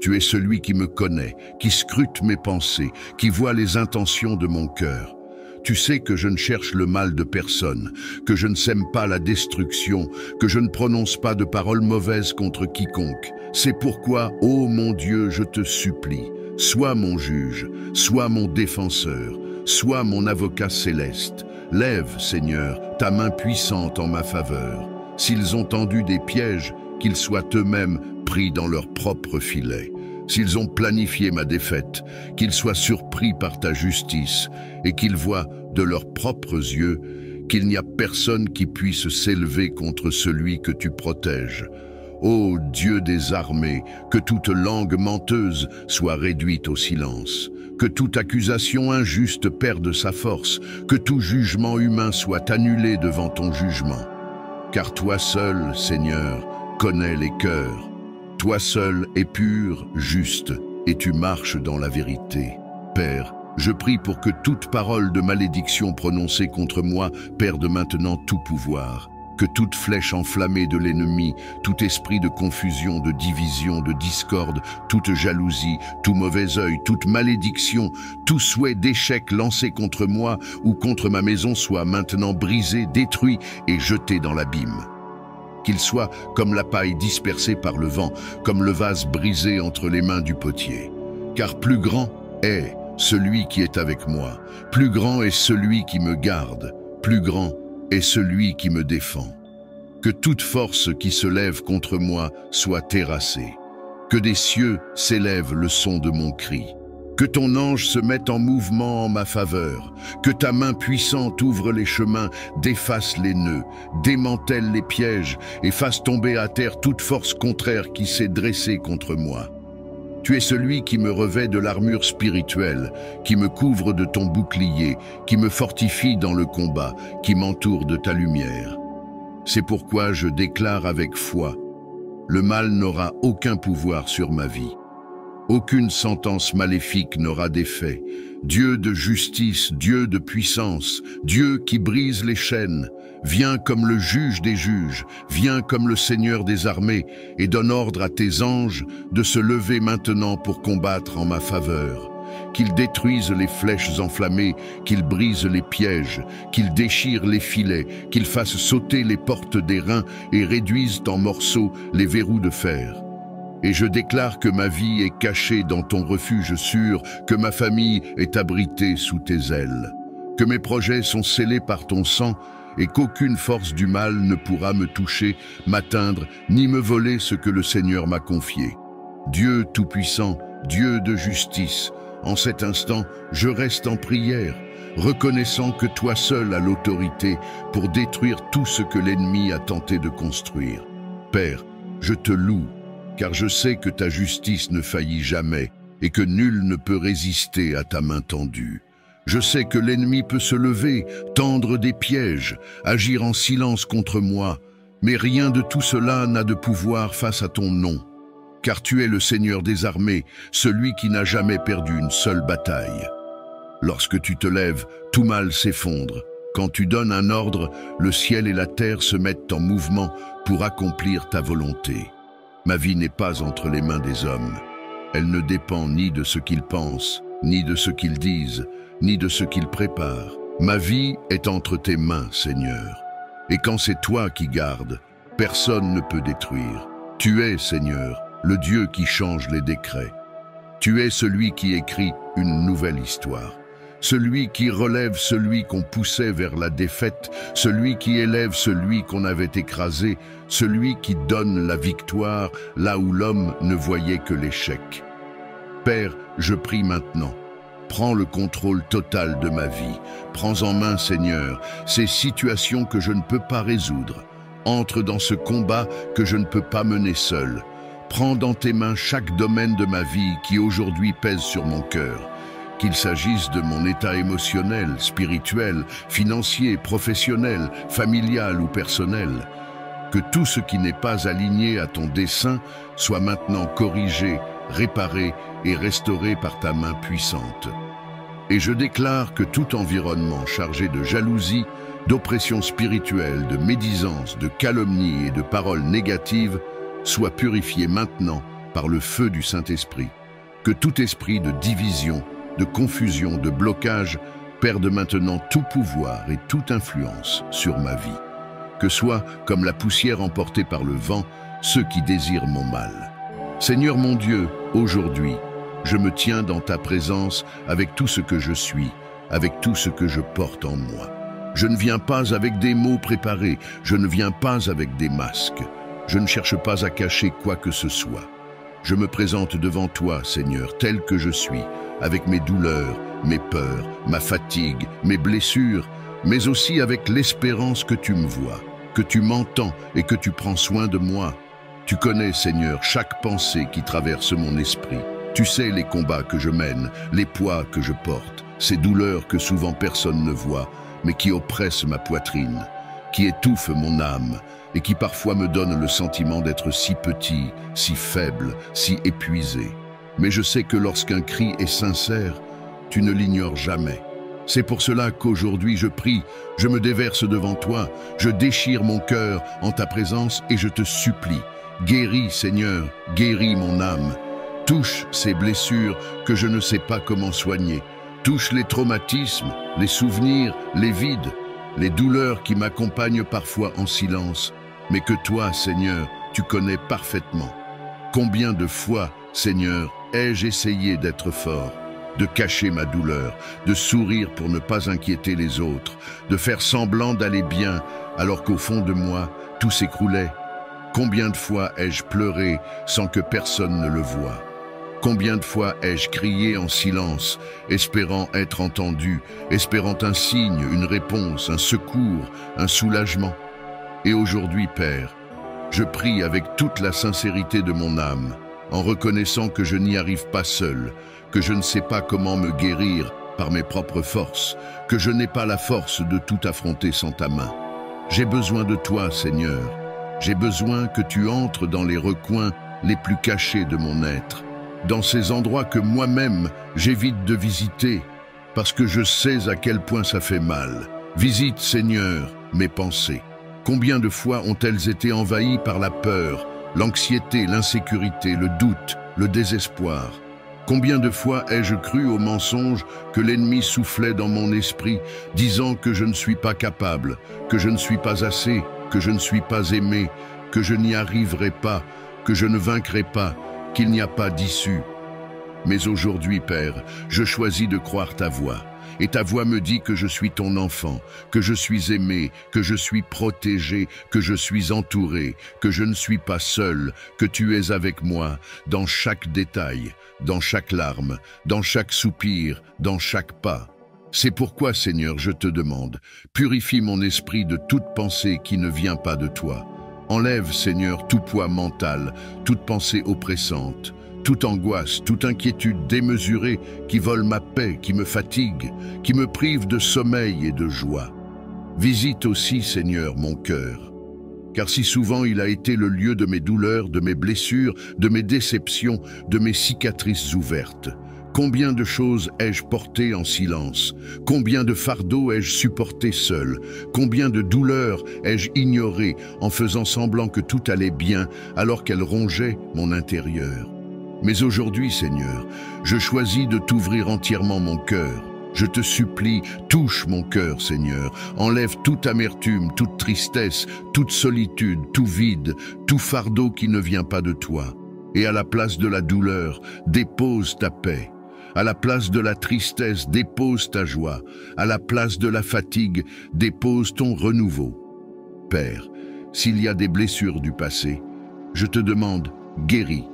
Tu es celui qui me connaît, qui scrute mes pensées, qui voit les intentions de mon cœur. Tu sais que je ne cherche le mal de personne, que je ne sème pas la destruction, que je ne prononce pas de paroles mauvaises contre quiconque. C'est pourquoi, ô mon Dieu, je te supplie, sois mon juge, sois mon défenseur, sois mon avocat céleste. Lève, Seigneur, ta main puissante en ma faveur. S'ils ont tendu des pièges, qu'ils soient eux-mêmes pris dans leur propre filet. S'ils ont planifié ma défaite, qu'ils soient surpris par ta justice et qu'ils voient de leurs propres yeux qu'il n'y a personne qui puisse s'élever contre celui que tu protèges. Ô Dieu des armées, que toute langue menteuse soit réduite au silence, que toute accusation injuste perde sa force, que tout jugement humain soit annulé devant ton jugement. Car toi seul, Seigneur, connais les cœurs. Toi seul es pur, juste, et tu marches dans la vérité. Père, je prie pour que toute parole de malédiction prononcée contre moi perde maintenant tout pouvoir. Que toute flèche enflammée de l'ennemi, tout esprit de confusion, de division, de discorde, toute jalousie, tout mauvais œil, toute malédiction, tout souhait d'échec lancé contre moi ou contre ma maison soit maintenant brisé, détruit et jeté dans l'abîme. Qu'il soit comme la paille dispersée par le vent, comme le vase brisé entre les mains du potier. Car plus grand est celui qui est avec moi, plus grand est celui qui me garde, plus grand est celui qui me défend. Que toute force qui se lève contre moi soit terrassée. Que des cieux s'élève le son de mon cri. Que ton ange se mette en mouvement en ma faveur, que ta main puissante ouvre les chemins, défasse les nœuds, démantèle les pièges et fasse tomber à terre toute force contraire qui s'est dressée contre moi. Tu es celui qui me revêt de l'armure spirituelle, qui me couvre de ton bouclier, qui me fortifie dans le combat, qui m'entoure de ta lumière. C'est pourquoi je déclare avec foi, le mal n'aura aucun pouvoir sur ma vie. Aucune sentence maléfique n'aura d'effet. Dieu de justice, Dieu de puissance, Dieu qui brise les chaînes, viens comme le juge des juges, viens comme le Seigneur des armées, et donne ordre à tes anges de se lever maintenant pour combattre en ma faveur. Qu'ils détruisent les flèches enflammées, qu'ils brisent les pièges, qu'ils déchirent les filets, qu'ils fassent sauter les portes d'airain et réduisent en morceaux les verrous de fer. Et je déclare que ma vie est cachée dans ton refuge sûr, que ma famille est abritée sous tes ailes, que mes projets sont scellés par ton sang et qu'aucune force du mal ne pourra me toucher, m'atteindre, ni me voler ce que le Seigneur m'a confié. Dieu Tout-Puissant, Dieu de justice, en cet instant, je reste en prière, reconnaissant que toi seul as l'autorité pour détruire tout ce que l'ennemi a tenté de construire. Père, je te loue, car je sais que ta justice ne faillit jamais et que nul ne peut résister à ta main tendue. Je sais que l'ennemi peut se lever, tendre des pièges, agir en silence contre moi, mais rien de tout cela n'a de pouvoir face à ton nom. Car tu es le Seigneur des armées, celui qui n'a jamais perdu une seule bataille. Lorsque tu te lèves, tout mal s'effondre. Quand tu donnes un ordre, le ciel et la terre se mettent en mouvement pour accomplir ta volonté. Ma vie n'est pas entre les mains des hommes. Elle ne dépend ni de ce qu'ils pensent, ni de ce qu'ils disent, ni de ce qu'ils préparent. Ma vie est entre tes mains, Seigneur. Et quand c'est toi qui gardes, personne ne peut détruire. Tu es, Seigneur, le Dieu qui change les décrets. Tu es celui qui écrit une nouvelle histoire. Celui qui relève celui qu'on poussait vers la défaite, celui qui élève celui qu'on avait écrasé, celui qui donne la victoire là où l'homme ne voyait que l'échec. Père, je prie maintenant. Prends le contrôle total de ma vie. Prends en main, Seigneur, ces situations que je ne peux pas résoudre. Entre dans ce combat que je ne peux pas mener seul. Prends dans tes mains chaque domaine de ma vie qui aujourd'hui pèse sur mon cœur. Qu'il s'agisse de mon état émotionnel, spirituel, financier, professionnel, familial ou personnel. Que tout ce qui n'est pas aligné à ton dessein soit maintenant corrigé, réparé et restauré par ta main puissante. Et je déclare que tout environnement chargé de jalousie, d'oppression spirituelle, de médisance, de calomnie et de paroles négatives soit purifié maintenant par le feu du Saint-Esprit. Que tout esprit de division, de confusion, de blocage perde maintenant tout pouvoir et toute influence sur ma vie. Que soit, comme la poussière emportée par le vent, ceux qui désirent mon mal. Seigneur mon Dieu, aujourd'hui, je me tiens dans ta présence avec tout ce que je suis, avec tout ce que je porte en moi. Je ne viens pas avec des mots préparés, je ne viens pas avec des masques. Je ne cherche pas à cacher quoi que ce soit. Je me présente devant toi, Seigneur, tel que je suis, avec mes douleurs, mes peurs, ma fatigue, mes blessures, mais aussi avec l'espérance que tu me vois, que tu m'entends et que tu prends soin de moi. Tu connais, Seigneur, chaque pensée qui traverse mon esprit. Tu sais les combats que je mène, les poids que je porte, ces douleurs que souvent personne ne voit, mais qui oppressent ma poitrine, qui étouffent mon âme et qui parfois me donnent le sentiment d'être si petit, si faible, si épuisé. Mais je sais que lorsqu'un cri est sincère, tu ne l'ignores jamais. C'est pour cela qu'aujourd'hui je prie, je me déverse devant toi, je déchire mon cœur en ta présence et je te supplie. Guéris, Seigneur, guéris mon âme. Touche ces blessures que je ne sais pas comment soigner. Touche les traumatismes, les souvenirs, les vides, les douleurs qui m'accompagnent parfois en silence, mais que toi, Seigneur, tu connais parfaitement. Combien de fois, Seigneur, ai-je essayé d'être fort, de cacher ma douleur, de sourire pour ne pas inquiéter les autres, de faire semblant d'aller bien, alors qu'au fond de moi, tout s'écroulait. Combien de fois ai-je pleuré sans que personne ne le voie? Combien de fois ai-je crié en silence, espérant être entendu, espérant un signe, une réponse, un secours, un soulagement? Et aujourd'hui, Père, je prie avec toute la sincérité de mon âme, en reconnaissant que je n'y arrive pas seul, que je ne sais pas comment me guérir par mes propres forces, que je n'ai pas la force de tout affronter sans ta main. J'ai besoin de toi, Seigneur. J'ai besoin que tu entres dans les recoins les plus cachés de mon être, dans ces endroits que moi-même j'évite de visiter, parce que je sais à quel point ça fait mal. Visite, Seigneur, mes pensées. Combien de fois ont-elles été envahies par la peur, l'anxiété, l'insécurité, le doute, le désespoir? Combien de fois ai-je cru aux mensonges que l'ennemi soufflait dans mon esprit, disant que je ne suis pas capable, que je ne suis pas assez, que je ne suis pas aimé, que je n'y arriverai pas, que je ne vaincrai pas, qu'il n'y a pas d'issue. Mais aujourd'hui, Père, je choisis de croire ta voix. et ta voix me dit que je suis ton enfant, que je suis aimé, que je suis protégé, que je suis entouré, que je ne suis pas seul, que tu es avec moi dans chaque détail, dans chaque larme, dans chaque soupir, dans chaque pas. C'est pourquoi, Seigneur, je te demande, purifie mon esprit de toute pensée qui ne vient pas de toi. Enlève, Seigneur, tout poids mental, toute pensée oppressante, toute angoisse, toute inquiétude démesurée qui vole ma paix, qui me fatigue, qui me prive de sommeil et de joie. Visite aussi, Seigneur, mon cœur, car si souvent il a été le lieu de mes douleurs, de mes blessures, de mes déceptions, de mes cicatrices ouvertes. Combien de choses ai-je portées en silence? Combien de fardeaux ai-je supporté seul? Combien de douleurs ai-je ignorées en faisant semblant que tout allait bien alors qu'elles rongeaient mon intérieur? Mais aujourd'hui, Seigneur, je choisis de t'ouvrir entièrement mon cœur. Je te supplie, touche mon cœur, Seigneur. Enlève toute amertume, toute tristesse, toute solitude, tout vide, tout fardeau qui ne vient pas de toi. Et à la place de la douleur, dépose ta paix. À la place de la tristesse, dépose ta joie. À la place de la fatigue, dépose ton renouveau. Père, s'il y a des blessures du passé, je te demande, guéris.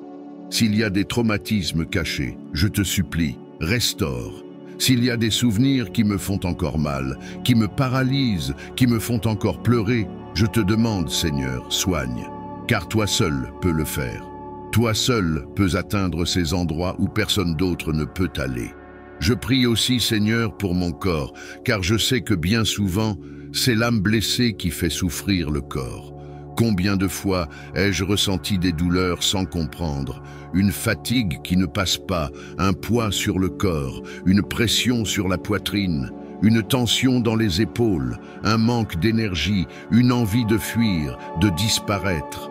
S'il y a des traumatismes cachés, je te supplie, restaure. S'il y a des souvenirs qui me font encore mal, qui me paralysent, qui me font encore pleurer, je te demande, Seigneur, soigne. Car toi seul peux le faire. Toi seul peux atteindre ces endroits où personne d'autre ne peut aller. Je prie aussi, Seigneur, pour mon corps, car je sais que bien souvent, c'est l'âme blessée qui fait souffrir le corps. Combien de fois ai-je ressenti des douleurs sans comprendre, une fatigue qui ne passe pas, un poids sur le corps, une pression sur la poitrine, une tension dans les épaules, un manque d'énergie, une envie de fuir, de disparaître.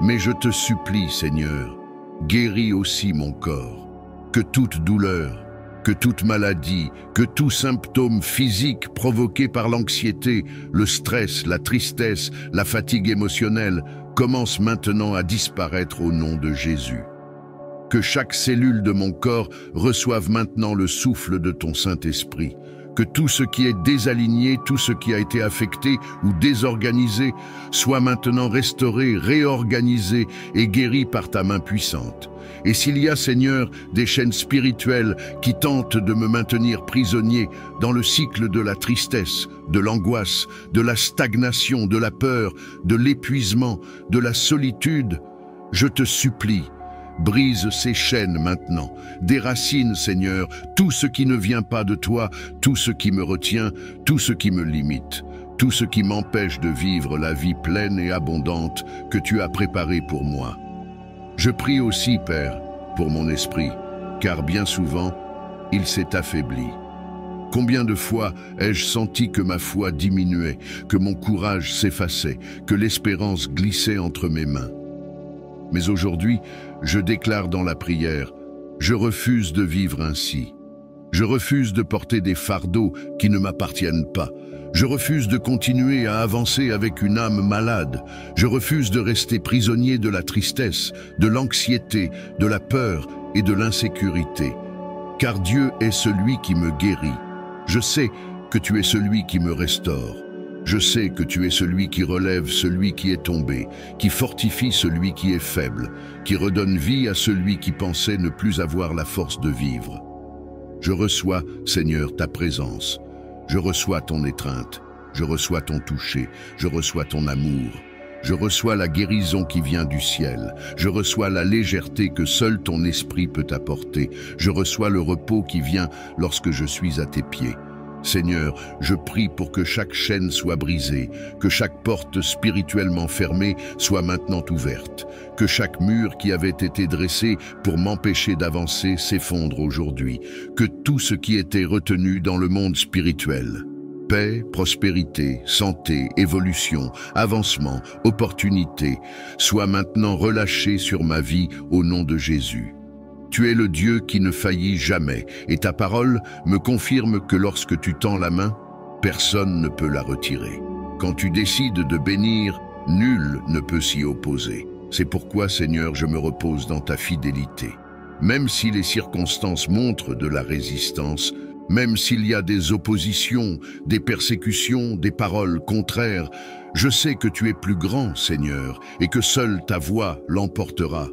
Mais je te supplie, Seigneur, guéris aussi mon corps, que toute douleur, que toute maladie, que tout symptôme physique provoqué par l'anxiété, le stress, la tristesse, la fatigue émotionnelle commence maintenant à disparaître au nom de Jésus. Que chaque cellule de mon corps reçoive maintenant le souffle de ton Saint-Esprit. Que tout ce qui est désaligné, tout ce qui a été affecté ou désorganisé soit maintenant restauré, réorganisé et guéri par ta main puissante. Et s'il y a, Seigneur, des chaînes spirituelles qui tentent de me maintenir prisonnier dans le cycle de la tristesse, de l'angoisse, de la stagnation, de la peur, de l'épuisement, de la solitude, je te supplie, brise ces chaînes maintenant, déracine, Seigneur, tout ce qui ne vient pas de toi, tout ce qui me retient, tout ce qui me limite, tout ce qui m'empêche de vivre la vie pleine et abondante que tu as préparée pour moi. Je prie aussi, Père, pour mon esprit, car bien souvent, il s'est affaibli. Combien de fois ai-je senti que ma foi diminuait, que mon courage s'effaçait, que l'espérance glissait entre mes mains. Mais aujourd'hui, je déclare dans la prière, je refuse de vivre ainsi. Je refuse de porter des fardeaux qui ne m'appartiennent pas. Je refuse de continuer à avancer avec une âme malade. Je refuse de rester prisonnier de la tristesse, de l'anxiété, de la peur et de l'insécurité. Car Dieu est celui qui me guérit. Je sais que tu es celui qui me restaure. Je sais que tu es celui qui relève celui qui est tombé, qui fortifie celui qui est faible, qui redonne vie à celui qui pensait ne plus avoir la force de vivre. Je reçois, Seigneur, ta présence. Je reçois ton étreinte. Je reçois ton toucher. Je reçois ton amour. Je reçois la guérison qui vient du ciel. Je reçois la légèreté que seul ton esprit peut apporter. Je reçois le repos qui vient lorsque je suis à tes pieds. Seigneur, je prie pour que chaque chaîne soit brisée, que chaque porte spirituellement fermée soit maintenant ouverte, que chaque mur qui avait été dressé pour m'empêcher d'avancer s'effondre aujourd'hui, que tout ce qui était retenu dans le monde spirituel, paix, prospérité, santé, évolution, avancement, opportunité, soit maintenant relâché sur ma vie au nom de Jésus. Tu es le Dieu qui ne faillit jamais, et ta parole me confirme que lorsque tu tends la main, personne ne peut la retirer. Quand tu décides de bénir, nul ne peut s'y opposer. C'est pourquoi, Seigneur, je me repose dans ta fidélité. Même si les circonstances montrent de la résistance, Même s'il y a des oppositions, des persécutions, des paroles contraires, je sais que tu es plus grand, Seigneur, et que seule ta voix l'emportera.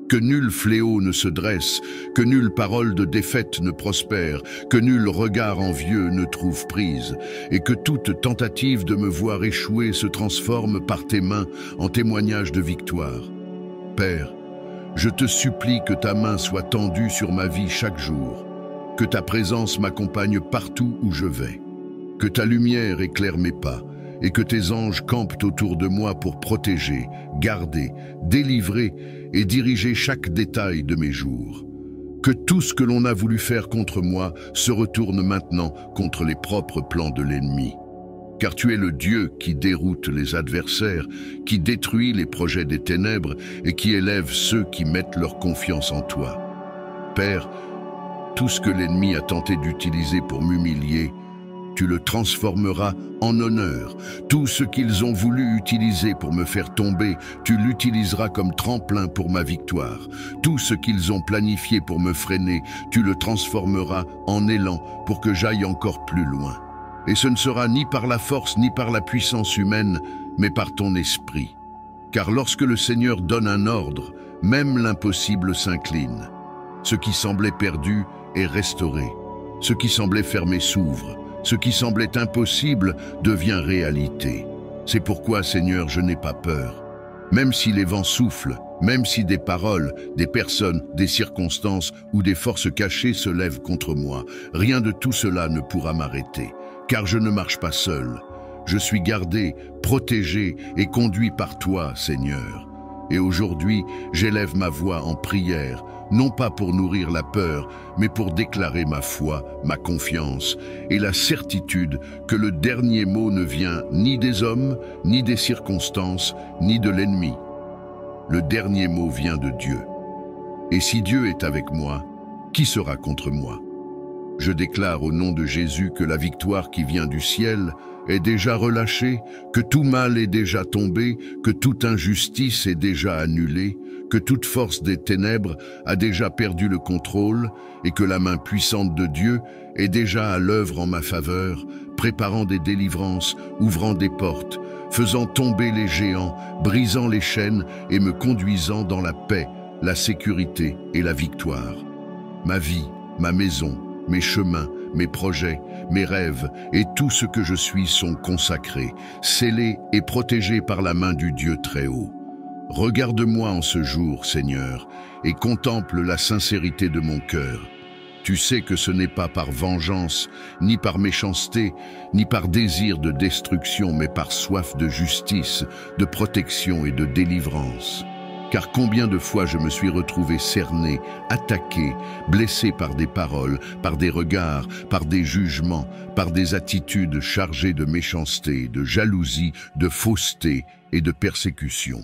Que nul fléau ne se dresse, que nulle parole de défaite ne prospère, que nul regard envieux ne trouve prise, et que toute tentative de me voir échouer se transforme par tes mains en témoignage de victoire. Père, je te supplie que ta main soit tendue sur ma vie chaque jour, que ta présence m'accompagne partout où je vais, que ta lumière éclaire mes pas, et que tes anges campent autour de moi pour protéger, garder, délivrer et diriger chaque détail de mes jours. Que tout ce que l'on a voulu faire contre moi se retourne maintenant contre les propres plans de l'ennemi. Car tu es le Dieu qui déroute les adversaires, qui détruit les projets des ténèbres et qui élève ceux qui mettent leur confiance en toi. Père, tout ce que l'ennemi a tenté d'utiliser pour m'humilier, tu le transformeras en honneur. Tout ce qu'ils ont voulu utiliser pour me faire tomber, tu l'utiliseras comme tremplin pour ma victoire. Tout ce qu'ils ont planifié pour me freiner, tu le transformeras en élan pour que j'aille encore plus loin. Et ce ne sera ni par la force ni par la puissance humaine, mais par ton esprit. Car lorsque le Seigneur donne un ordre, même l'impossible s'incline. Ce qui semblait perdu est restauré. Ce qui semblait fermé s'ouvre. Ce qui semblait impossible devient réalité. C'est pourquoi, Seigneur, je n'ai pas peur. Même si les vents soufflent, même si des paroles, des personnes, des circonstances ou des forces cachées se lèvent contre moi, rien de tout cela ne pourra m'arrêter, car je ne marche pas seul. Je suis gardé, protégé et conduit par toi, Seigneur. Et aujourd'hui, j'élève ma voix en prière, non pas pour nourrir la peur, mais pour déclarer ma foi, ma confiance et la certitude que le dernier mot ne vient ni des hommes, ni des circonstances, ni de l'ennemi. Le dernier mot vient de Dieu. Et si Dieu est avec moi, qui sera contre moi? Je déclare au nom de Jésus que la victoire qui vient du ciel est déjà relâchée, que tout mal est déjà tombé, que toute injustice est déjà annulée, que toute force des ténèbres a déjà perdu le contrôle et que la main puissante de Dieu est déjà à l'œuvre en ma faveur, préparant des délivrances, ouvrant des portes, faisant tomber les géants, brisant les chaînes et me conduisant dans la paix, la sécurité et la victoire. Ma vie, ma maison, mes chemins, mes projets, mes rêves et tout ce que je suis sont consacrés, scellés et protégés par la main du Dieu très haut. Regarde-moi en ce jour, Seigneur, et contemple la sincérité de mon cœur. Tu sais que ce n'est pas par vengeance, ni par méchanceté, ni par désir de destruction, mais par soif de justice, de protection et de délivrance. Car combien de fois je me suis retrouvé cerné, attaqué, blessé par des paroles, par des regards, par des jugements, par des attitudes chargées de méchanceté, de jalousie, de fausseté et de persécution.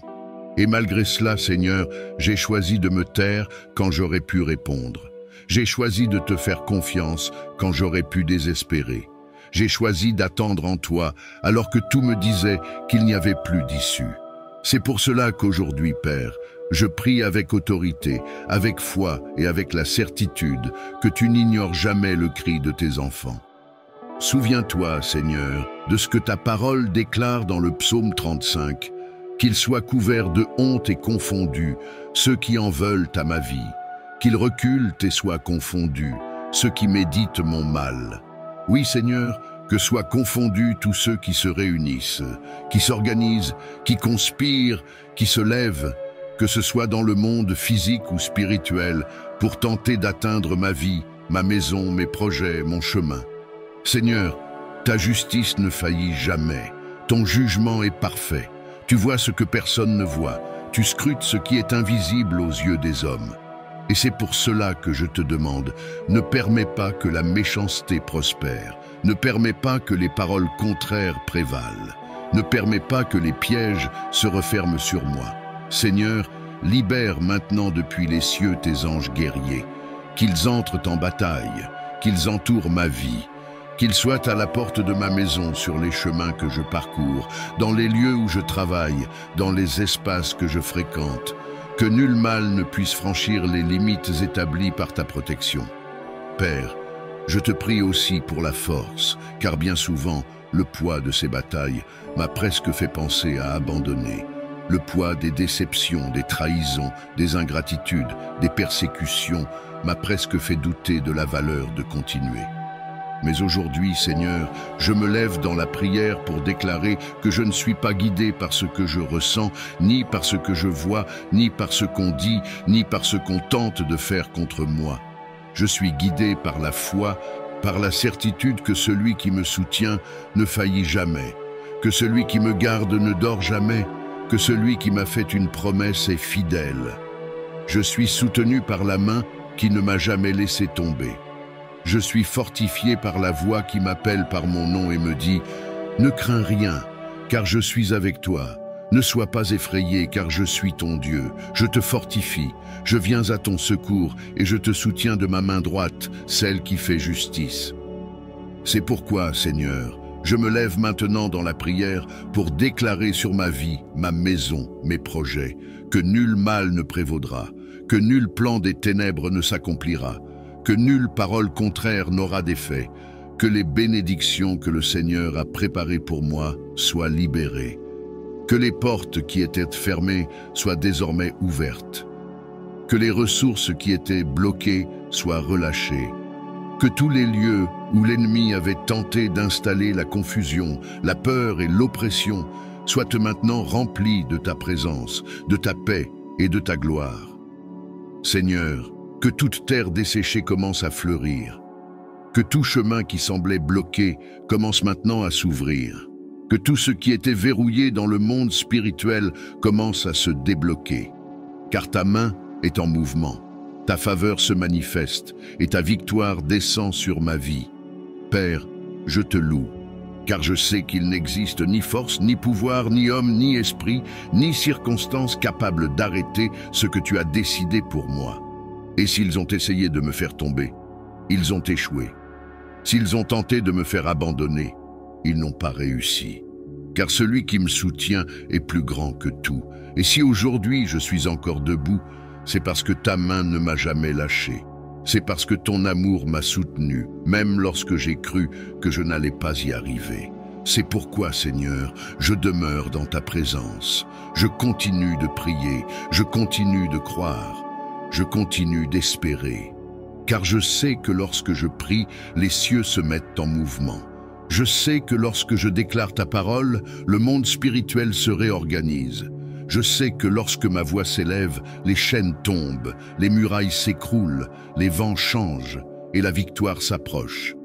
Et malgré cela, Seigneur, j'ai choisi de me taire quand j'aurais pu répondre. J'ai choisi de te faire confiance quand j'aurais pu désespérer. J'ai choisi d'attendre en toi alors que tout me disait qu'il n'y avait plus d'issue. C'est pour cela qu'aujourd'hui, Père, je prie avec autorité, avec foi et avec la certitude que tu n'ignores jamais le cri de tes enfants. Souviens-toi, Seigneur, de ce que ta parole déclare dans le psaume 35, qu'ils soient couverts de honte et confondus, ceux qui en veulent à ma vie, qu'ils reculent et soient confondus, ceux qui méditent mon mal. Oui, Seigneur, que soient confondus tous ceux qui se réunissent, qui s'organisent, qui conspirent, qui se lèvent, que ce soit dans le monde physique ou spirituel, pour tenter d'atteindre ma vie, ma maison, mes projets, mon chemin. Seigneur, ta justice ne faillit jamais, ton jugement est parfait. Tu vois ce que personne ne voit, tu scrutes ce qui est invisible aux yeux des hommes. Et c'est pour cela que je te demande, ne permets pas que la méchanceté prospère, ne permets pas que les paroles contraires prévalent, ne permets pas que les pièges se referment sur moi. Seigneur, libère maintenant depuis les cieux tes anges guerriers, qu'ils entrent en bataille, qu'ils entourent ma vie, qu'ils soient à la porte de ma maison sur les chemins que je parcours, dans les lieux où je travaille, dans les espaces que je fréquente, que nul mal ne puisse franchir les limites établies par ta protection. Père, Je te prie aussi pour la force, car bien souvent, le poids de ces batailles m'a presque fait penser à abandonner. Le poids des déceptions, des trahisons, des ingratitudes, des persécutions m'a presque fait douter de la valeur de continuer. Mais aujourd'hui, Seigneur, je me lève dans la prière pour déclarer que je ne suis pas guidé par ce que je ressens, ni par ce que je vois, ni par ce qu'on dit, ni par ce qu'on tente de faire contre moi. Je suis guidé par la foi, par la certitude que celui qui me soutient ne faillit jamais, que celui qui me garde ne dort jamais, que celui qui m'a fait une promesse est fidèle. Je suis soutenu par la main qui ne m'a jamais laissé tomber. Je suis fortifié par la voix qui m'appelle par mon nom et me dit « Ne crains rien, car je suis avec toi. Ne sois pas effrayé, car je suis ton Dieu. Je te fortifie, je viens à ton secours et je te soutiens de ma main droite, celle qui fait justice. » C'est pourquoi, Seigneur, je me lève maintenant dans la prière pour déclarer sur ma vie, ma maison, mes projets, que nul mal ne prévaudra, que nul plan des ténèbres ne s'accomplira, que nulle parole contraire n'aura d'effet, que les bénédictions que le Seigneur a préparées pour moi soient libérées, que les portes qui étaient fermées soient désormais ouvertes, que les ressources qui étaient bloquées soient relâchées, que tous les lieux où l'ennemi avait tenté d'installer la confusion, la peur et l'oppression soient maintenant remplis de ta présence, de ta paix et de ta gloire. Seigneur, que toute terre desséchée commence à fleurir, que tout chemin qui semblait bloqué commence maintenant à s'ouvrir, que tout ce qui était verrouillé dans le monde spirituel commence à se débloquer, car ta main est en mouvement, ta faveur se manifeste et ta victoire descend sur ma vie. Père, je te loue, car je sais qu'il n'existe ni force, ni pouvoir, ni homme, ni esprit, ni circonstance capable d'arrêter ce que tu as décidé pour moi. Et s'ils ont essayé de me faire tomber, ils ont échoué. S'ils ont tenté de me faire abandonner, ils n'ont pas réussi. Car celui qui me soutient est plus grand que tout. Et si aujourd'hui je suis encore debout, c'est parce que ta main ne m'a jamais lâché. C'est parce que ton amour m'a soutenu, même lorsque j'ai cru que je n'allais pas y arriver. C'est pourquoi, Seigneur, je demeure dans ta présence. Je continue de prier, je continue de croire. Je continue d'espérer, car je sais que lorsque je prie, les cieux se mettent en mouvement. Je sais que lorsque je déclare ta parole, le monde spirituel se réorganise. Je sais que lorsque ma voix s'élève, les chaînes tombent, les murailles s'écroulent, les vents changent et la victoire s'approche.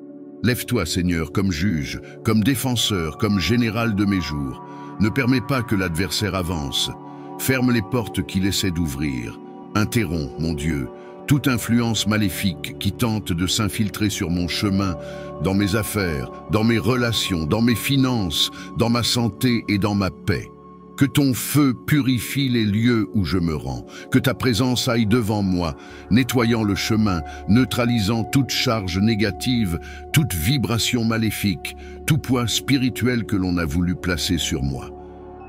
Lève-toi, Seigneur, comme juge, comme défenseur, comme général de mes jours. Ne permets pas que l'adversaire avance. Ferme les portes qu'il essaie d'ouvrir. Interromps, mon Dieu, toute influence maléfique qui tente de s'infiltrer sur mon chemin, dans mes affaires, dans mes relations, dans mes finances, dans ma santé et dans ma paix. Que ton feu purifie les lieux où je me rends, que ta présence aille devant moi, nettoyant le chemin, neutralisant toute charge négative, toute vibration maléfique, tout poids spirituel que l'on a voulu placer sur moi.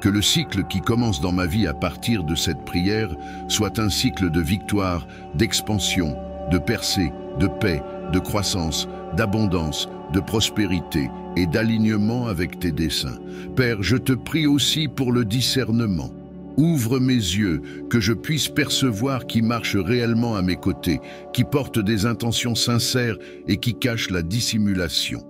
Que le cycle qui commence dans ma vie à partir de cette prière soit un cycle de victoire, d'expansion, de percée, de paix, de croissance, d'abondance, de prospérité et d'alignement avec tes desseins. Père, je te prie aussi pour le discernement. Ouvre mes yeux, que je puisse percevoir qui marche réellement à mes côtés, qui porte des intentions sincères et qui cache la dissimulation.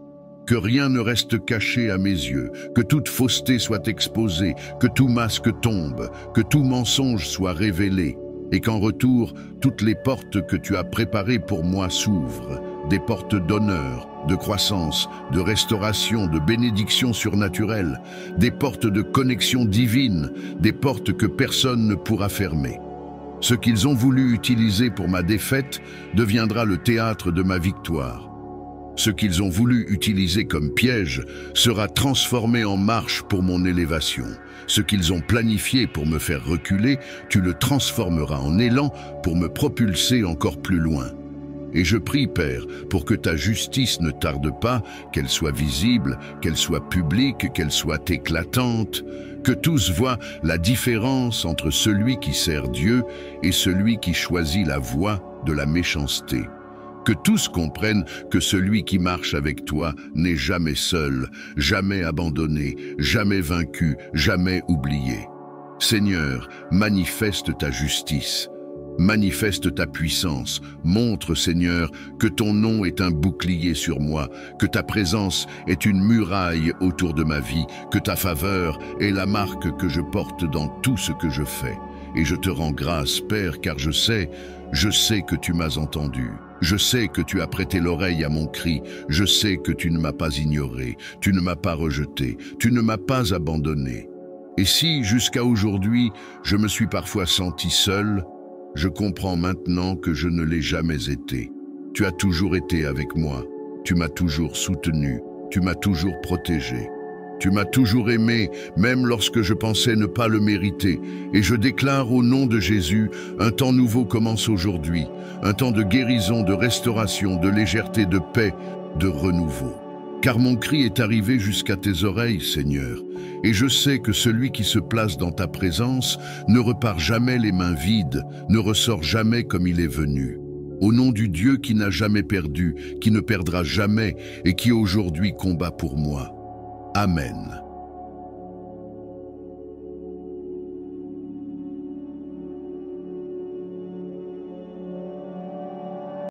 Que rien ne reste caché à mes yeux, que toute fausseté soit exposée, que tout masque tombe, que tout mensonge soit révélé, et qu'en retour, toutes les portes que tu as préparées pour moi s'ouvrent, des portes d'honneur, de croissance, de restauration, de bénédiction surnaturelle, des portes de connexion divine, des portes que personne ne pourra fermer. Ce qu'ils ont voulu utiliser pour ma défaite deviendra le théâtre de ma victoire. Ce qu'ils ont voulu utiliser comme piège sera transformé en marche pour mon élévation. Ce qu'ils ont planifié pour me faire reculer, tu le transformeras en élan pour me propulser encore plus loin. Et je prie, Père, pour que ta justice ne tarde pas, qu'elle soit visible, qu'elle soit publique, qu'elle soit éclatante, que tous voient la différence entre celui qui sert Dieu et celui qui choisit la voie de la méchanceté. Que tous comprennent que celui qui marche avec toi n'est jamais seul, jamais abandonné, jamais vaincu, jamais oublié. Seigneur, manifeste ta justice. Manifeste ta puissance, montre, Seigneur, que ton nom est un bouclier sur moi, que ta présence est une muraille autour de ma vie, que ta faveur est la marque que je porte dans tout ce que je fais. Et je te rends grâce, Père, car je sais que tu m'as entendu. Je sais que tu as prêté l'oreille à mon cri, je sais que tu ne m'as pas ignoré, tu ne m'as pas rejeté, tu ne m'as pas abandonné. Et si, jusqu'à aujourd'hui, je me suis parfois senti seul, je comprends maintenant que je ne l'ai jamais été. Tu as toujours été avec moi, tu m'as toujours soutenu, tu m'as toujours protégé. Tu m'as toujours aimé, même lorsque je pensais ne pas le mériter. Et je déclare au nom de Jésus, un temps nouveau commence aujourd'hui, un temps de guérison, de restauration, de légèreté, de paix, de renouveau. Car mon cri est arrivé jusqu'à tes oreilles, Seigneur, et je sais que celui qui se place dans ta présence ne repart jamais les mains vides, ne ressort jamais comme il est venu. Au nom du Dieu qui n'a jamais perdu, qui ne perdra jamais et qui aujourd'hui combat pour moi. Amen.